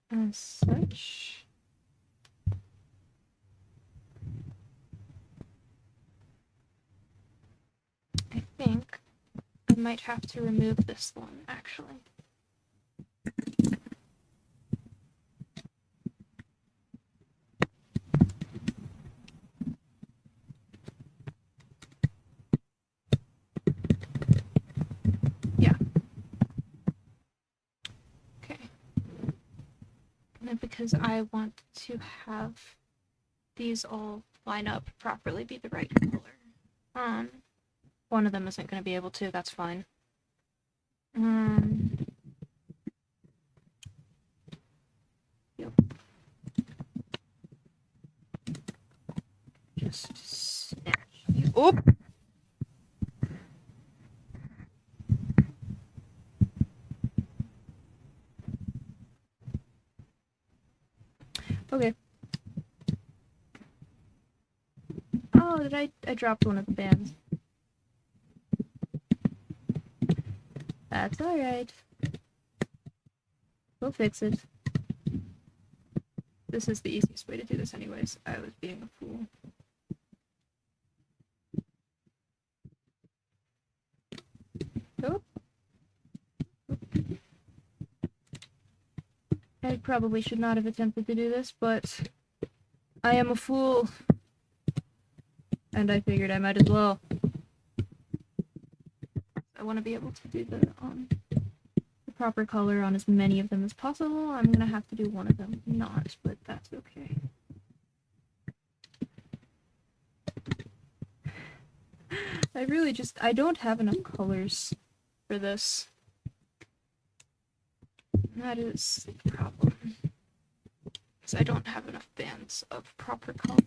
As such. I think I might have to remove this one, actually. Yeah. Okay. And because I want to have these all line up properly, be the right color. One of them isn't going to be able to, that's fine. Yep. Just snatch you. Oop! Okay. Oh, did I dropped one of the bands. That's alright. We'll fix it. This is the easiest way to do this anyways. I was being a fool. Oh. I probably should not have attempted to do this, but I am a fool. And I figured I might as well. I want to be able to do the proper color on as many of them as possible. I'm gonna have to do one of them not, but that's okay. I don't have enough colors for this. That is the problem. Because I don't have enough bands of proper color.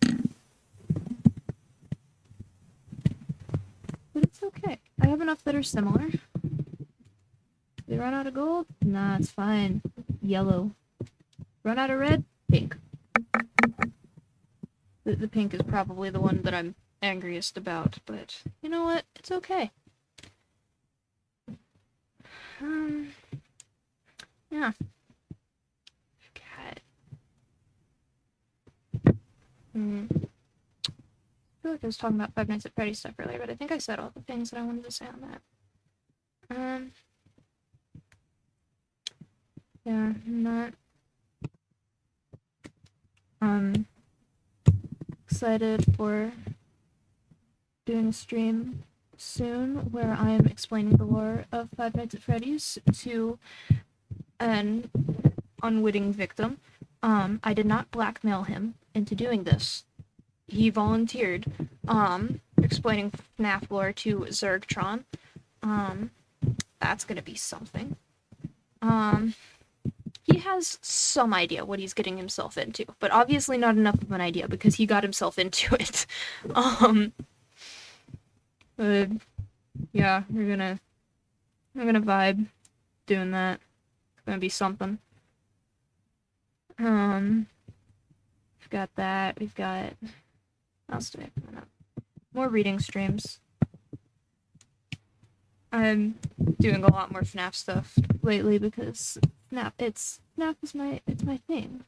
But it's okay. I have enough that are similar. They run out of gold? Nah, it's fine. Yellow. Run out of red? Pink. The pink is probably the one that I'm angriest about, but you know what? It's okay. Yeah. God. I feel like I was talking about Five Nights at Freddy's stuff earlier, but I think I said all the things that I wanted to say on that. Yeah, I'm not excited for doing a stream soon where I am explaining the lore of Five Nights at Freddy's to an unwitting victim. I did not blackmail him into doing this. He volunteered, explaining FNAF lore to Zergtron. That's gonna be something. He has some idea what he's getting himself into, but obviously not enough of an idea because he got himself into it. Yeah, we're gonna vibe doing that. It's gonna be something. We've got that. We've got. What else do we have coming up? More reading streams. I'm doing a lot more FNAF stuff lately because FNAF is my thing.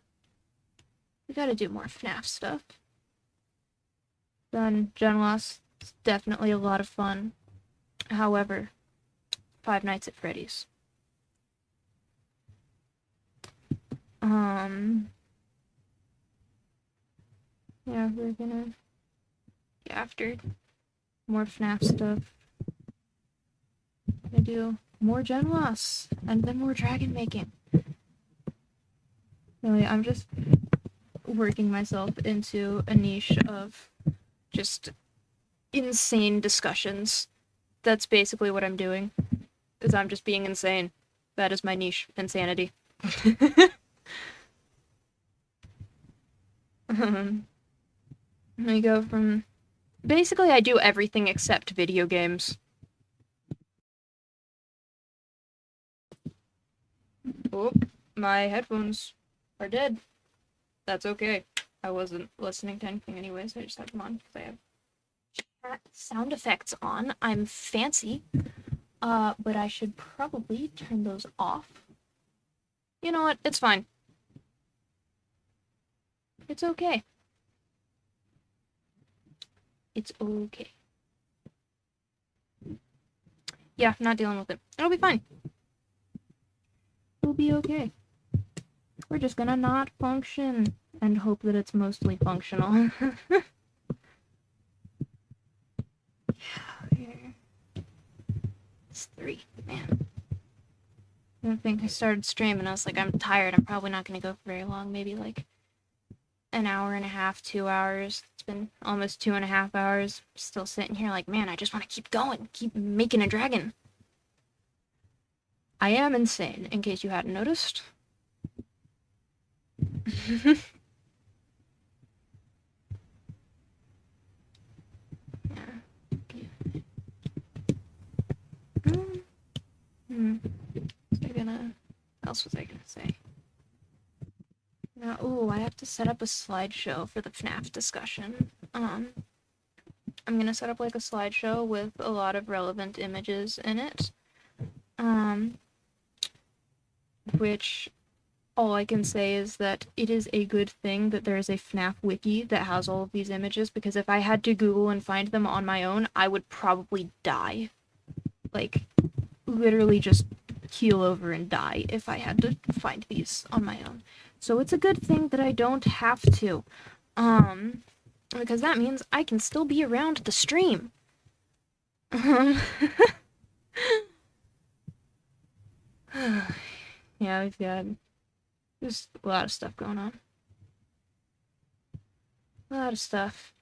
We gotta do more FNAF stuff. Then Gen Loss is definitely a lot of fun. However, Five Nights at Freddy's. Yeah, we're gonna get after more FNAF stuff. Gonna do more Gen Loss and then more dragon making. Really, I'm just working myself into a niche of just insane discussions. That's basically what I'm doing. Is I'm just being insane. That is my niche, insanity. I go from... Basically, I do everything except video games. Oh, my headphones are dead. That's okay. I wasn't listening to anything anyways. I just had them on because I have sound effects on. I'm fancy. But I should probably turn those off. You know what? It's fine. It's okay. It's okay. Yeah, I'm not dealing with it. It'll be fine. It'll be okay. We're just gonna not function and hope that it's mostly functional. It's 3, man. I don't think I started streaming. I was like, I'm tired. I'm probably not gonna go for very long. Maybe like an hour and a half, 2 hours. It's been almost 2.5 hours. Still sitting here like, man, I just want to keep going. Keep making a dragon. I am insane, in case you hadn't noticed. What else was I gonna say? Now, ooh, I have to set up a slideshow for the FNAF discussion. I'm gonna set up like a slideshow with a lot of relevant images in it. Which all I can say is that it is a good thing that there is a FNAF wiki that has all of these images, because if I had to Google and find them on my own, I would probably die. Like, literally just keel over and die if I had to find these on my own. So it's a good thing that I don't have to. Because that means I can still be around the stream. Um, yeah, we've got just a lot of stuff going on. A lot of stuff.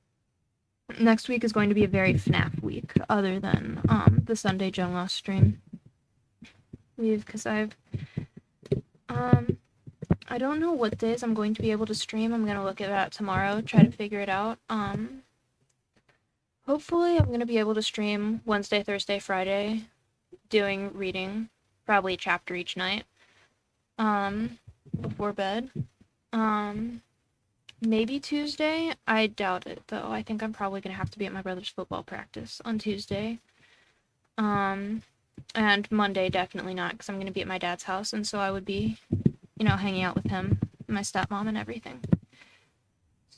Next week is going to be a very FNAF week, other than the Sunday Gen Lost stream. Because I don't know what days I'm going to be able to stream. I'm gonna look at that tomorrow, try to figure it out. Hopefully I'm gonna be able to stream Wednesday, Thursday, Friday, doing reading, probably a chapter each night, before bed. Maybe Tuesday. I doubt it though. I think I'm probably gonna have to be at my brother's football practice on Tuesday. And Monday definitely not, because I'm gonna be at my dad's house, and so I would be, hanging out with him, my stepmom, and everything.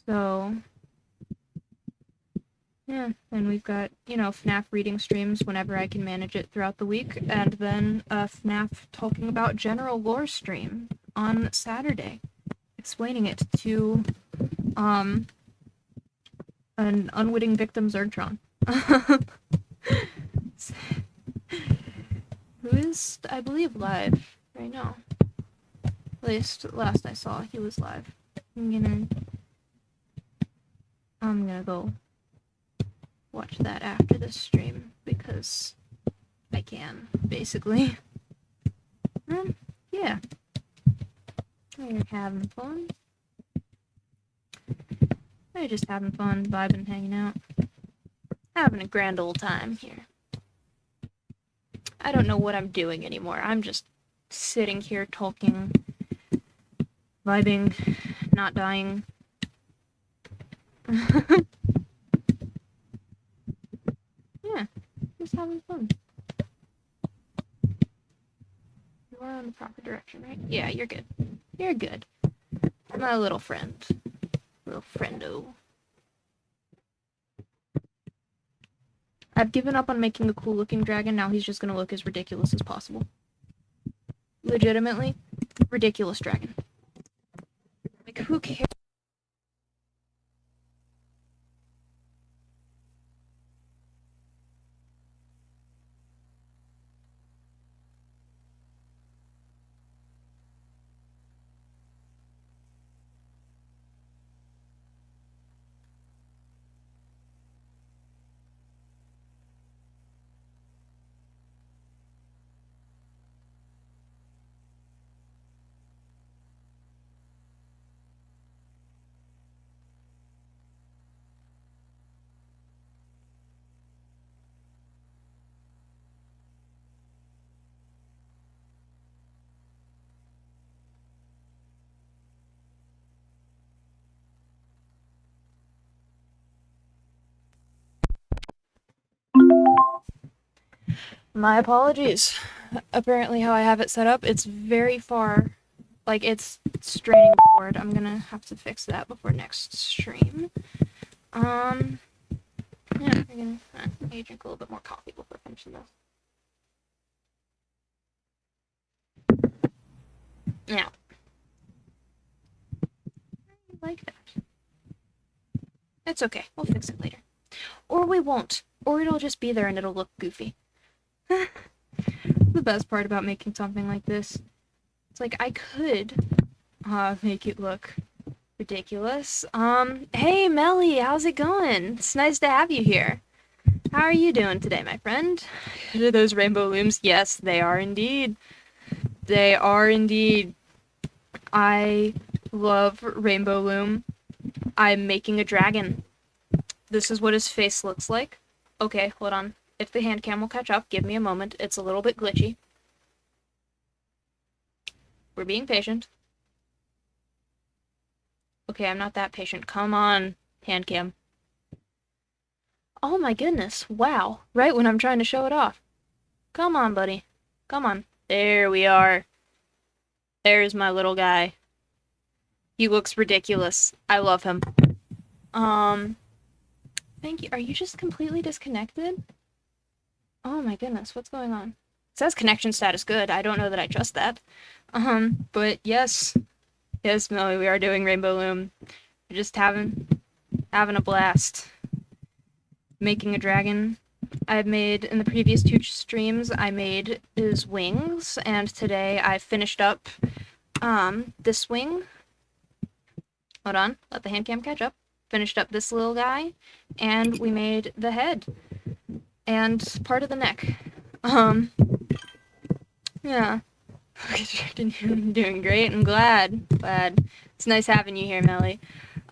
So yeah, and we've got, FNAF reading streams whenever I can manage it throughout the week, and then a FNAF talking about general lore stream on Saturday, explaining it to an unwitting victim Zergtron. Who is, I believe, live right now. At least last I saw, he was live. I'm gonna go watch that after this stream because I can, basically. Yeah. We're having fun. We're just having fun, vibing, hanging out. Having a grand old time here. I don't know what I'm doing anymore. I'm just sitting here talking, vibing, not dying. Yeah, just having fun. You are on the proper direction, right? Yeah, you're good. You're good. My little friend. Little friendo. I've given up on making a cool looking dragon, now he's just gonna look as ridiculous as possible. Legitimately, ridiculous dragon. Like, who cares? My apologies. Apparently how I have it set up, it's very far, like, it's straining forward. I'm gonna have to fix that before next stream. Yeah, we're gonna maybe drink a little bit more coffee before finishing this. Yeah. I like that. It's okay. We'll fix it later. Or we won't. Or it'll just be there and it'll look goofy. The best part about making something like this, it's like I could make it look ridiculous. Hey Melly, how's it going? It's nice to have you here. How are you doing today, my friend? Are those rainbow looms? Yes, they are indeed. They are indeed. I love Rainbow Loom. I'm making a dragon. This is what his face looks like. Okay, hold on. If the hand cam will catch up, give me a moment. It's a little bit glitchy. We're being patient. Okay, I'm not that patient. Come on, hand cam. Oh my goodness, wow. Right when I'm trying to show it off. Come on, buddy. Come on. There we are. There's my little guy. He looks ridiculous. I love him. Thank you. Are you just completely disconnected? Oh my goodness, what's going on? It says connection status good. I don't know that I trust that. But yes. Yes, Melly, we are doing Rainbow Loom. Just having a blast making a dragon. I've made in the previous 2 streams. I made his wings, and today I finished up this wing. Hold on, let the hand cam catch up. Finished up this little guy, and we made the head and part of the neck. Yeah. Doing great. I'm glad. It's nice having you here, Melly.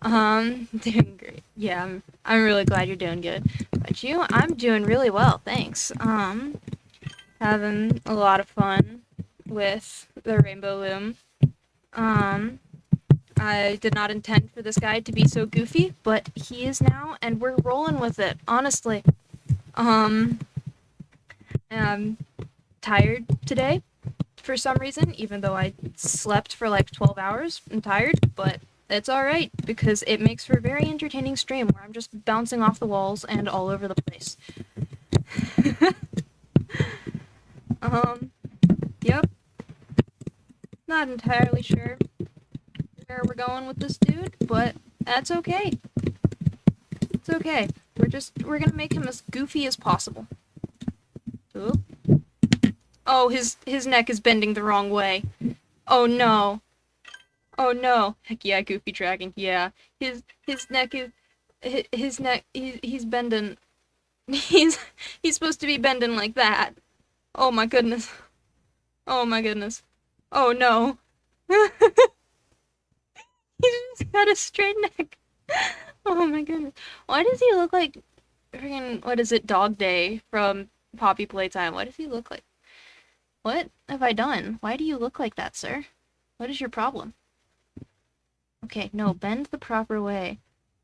Doing great. Yeah, I'm really glad you're doing good. But you, I'm doing really well, thanks. Having a lot of fun with the rainbow loom. I did not intend for this guy to be so goofy, but he is now, and we're rolling with it, honestly. I'm tired today for some reason, even though I slept for like 12 hours. I'm tired, but it's alright, because it makes for a very entertaining stream where I'm just bouncing off the walls and all over the place. Yep. Not entirely sure where we're going with this dude, but that's okay. It's okay. We're gonna make him as goofy as possible. Ooh. Oh, his neck is bending the wrong way. Oh no. Oh no. Heck yeah, goofy dragon. Yeah. His neck is his neck he's bending. He's supposed to be bending like that. Oh my goodness. Oh my goodness. Oh no. He's just got a straight neck. Oh my goodness. Why does he look like freaking, what is it, Dog Day from Poppy Playtime? Why does he look like? What have I done? Why do you look like that, sir? What is your problem? Okay, no, bend the proper way.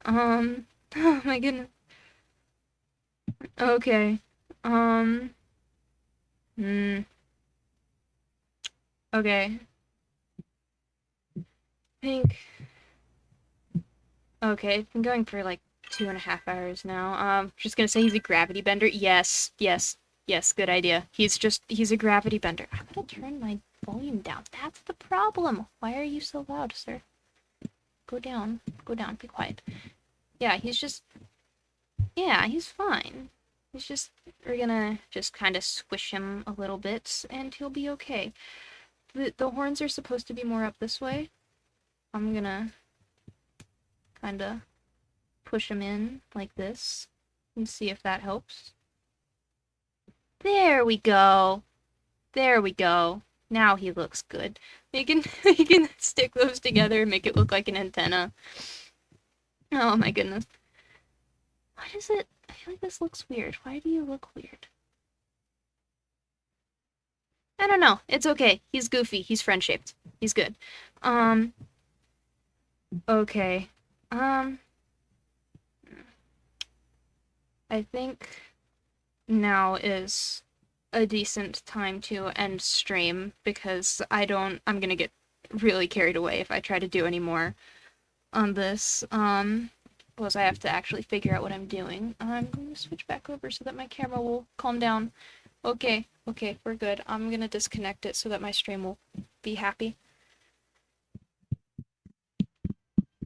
Oh my goodness. Okay. Okay. I think. Okay, I've been going for like 2.5 hours now. Just gonna say he's a gravity bender. Yes, yes, yes, good idea. He's a gravity bender. I'm gonna turn my volume down. That's the problem. Why are you so loud, sir? Go down, be quiet. Yeah, yeah, he's fine. We're gonna just kind of squish him a little bit, and he'll be okay. The horns are supposed to be more up this way. I'm gonna kind of push him in like this and see if that helps. There we go. There we go. Now he looks good. You can stick those together and make it look like an antenna. Oh my goodness. Why does it? I feel like this looks weird. Why do you look weird? I don't know. It's okay. He's goofy. He's friend-shaped. He's good. Okay. I think now is a decent time to end stream because I'm gonna get really carried away if I try to do any more on this. Plus I have to actually figure out what I'm doing. I'm going to switch back over so that my camera will calm down. Okay, we're good. I'm gonna disconnect it so that my stream will be happy.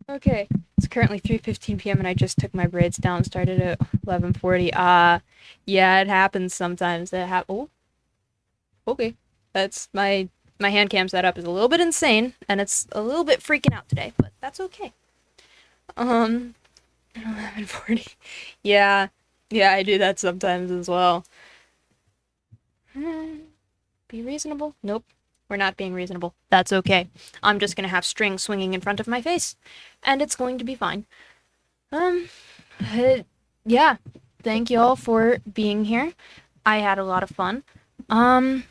Okay, it's currently 3:15 p.m. and I just took my braids down, started at 11:40. Yeah, it happens sometimes. Oh, okay. That's my hand cam setup is a little bit insane, and it's a little bit freaking out today, but that's okay. 11:40. Yeah, I do that sometimes as well. Be reasonable? Nope. We're not being reasonable. That's okay. I'm just gonna have string swinging in front of my face, and it's going to be fine. Yeah. Thank you all for being here. I had a lot of fun. I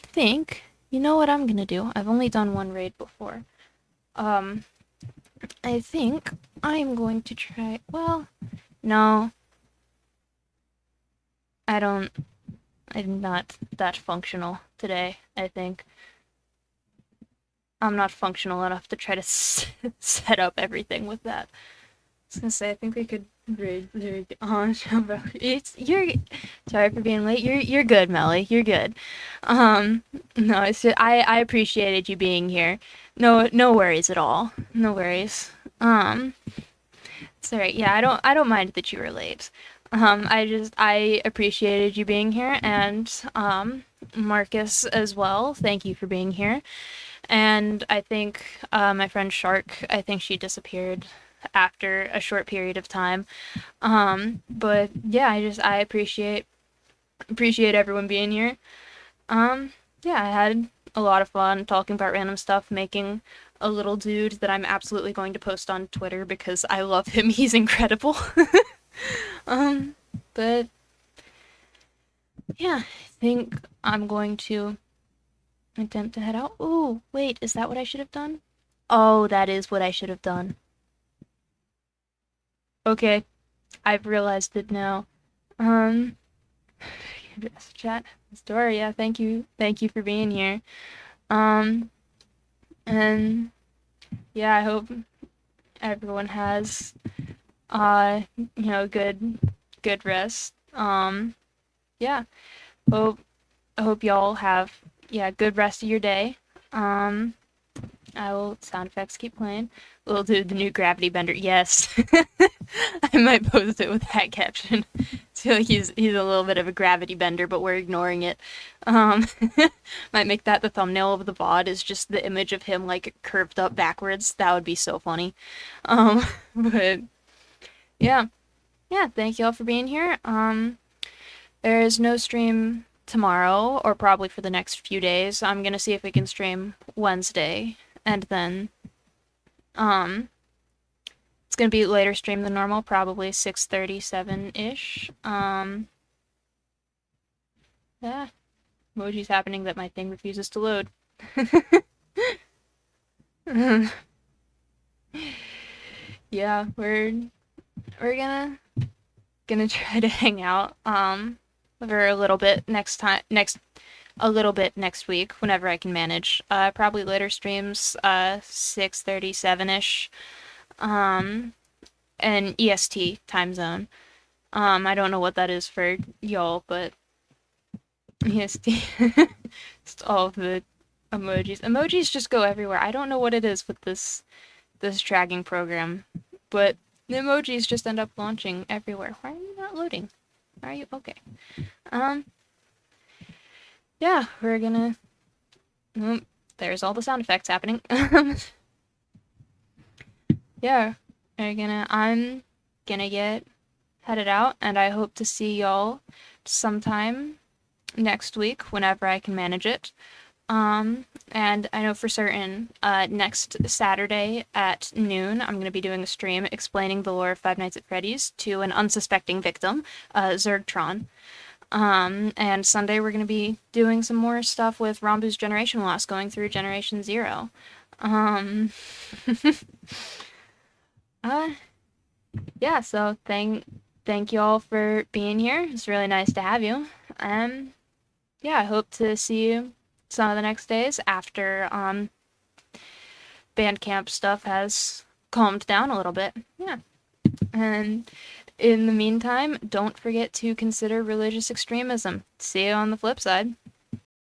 think, you know what I'm gonna do? I've only done one raid before. I think I'm going to try, well, no. I'm not that functional today, I think. I'm not functional enough to try to set up everything with that. I was gonna say, I think we could read. You're sorry for being late. You're good, Melly. You're good. No, it's just, I appreciated you being here. No worries at all. No worries. Um, Sorry, yeah, I don't mind that you were late. I appreciated you being here, and Marcus as well. Thank you for being here. And I think my friend Shark, I think she disappeared after a short period of time. But yeah, I appreciate everyone being here. Um, yeah, I had a lot of fun talking about random stuff, making a little dude that I'm absolutely going to post on Twitter because I love him. He's incredible. um, but yeah, I think I'm going to attempt to head out. Ooh, wait, is that what I should have done? Oh, that is what I should have done. Okay, I've realized it now. Um, chat story. Yeah, thank you for being here. Um, and yeah, I hope everyone has good rest. Yeah. Hope I hope y'all have good rest of your day. Um, I will sound effects keep playing. We'll do the new gravity bender. Yes. I might post it with that caption. So he's a little bit of a gravity bender, but we're ignoring it. Um, might make that the thumbnail of the VOD is just the image of him like curved up backwards. That would be so funny. But yeah. Yeah, thank y'all for being here. There is no stream tomorrow, or probably for the next few days. I'm gonna see if we can stream Wednesday, and then um, it's gonna be later stream than normal, probably 6:37-ish. Yeah, emoji's happening that my thing refuses to load. Yeah, we're gonna try to hang out for a little bit next week whenever I can manage. Probably later streams 6:37-ish and EST time zone. I don't know what that is for y'all, but EST. Just all of the emojis. Emojis just go everywhere. I don't know what it is with this tracking program, but the emojis just end up launching everywhere. Why are you not loading? Are you okay? Um, yeah, we're gonna. There's all the sound effects happening. Yeah, I'm gonna get headed out, and I hope to see y'all sometime next week whenever I can manage it. And I know for certain, next Saturday at noon, I'm going to be doing a stream explaining the lore of Five Nights at Freddy's to an unsuspecting victim, Zergtron. And Sunday we're going to be doing some more stuff with Rambu's Generation Loss, going through Generation Zero. Um, uh, yeah, so thank you all for being here. It's really nice to have you. Yeah, I hope to see you some of the next days after band camp stuff has calmed down a little bit. Yeah. And in the meantime, don't forget to consider religious extremism. See you on the flip side.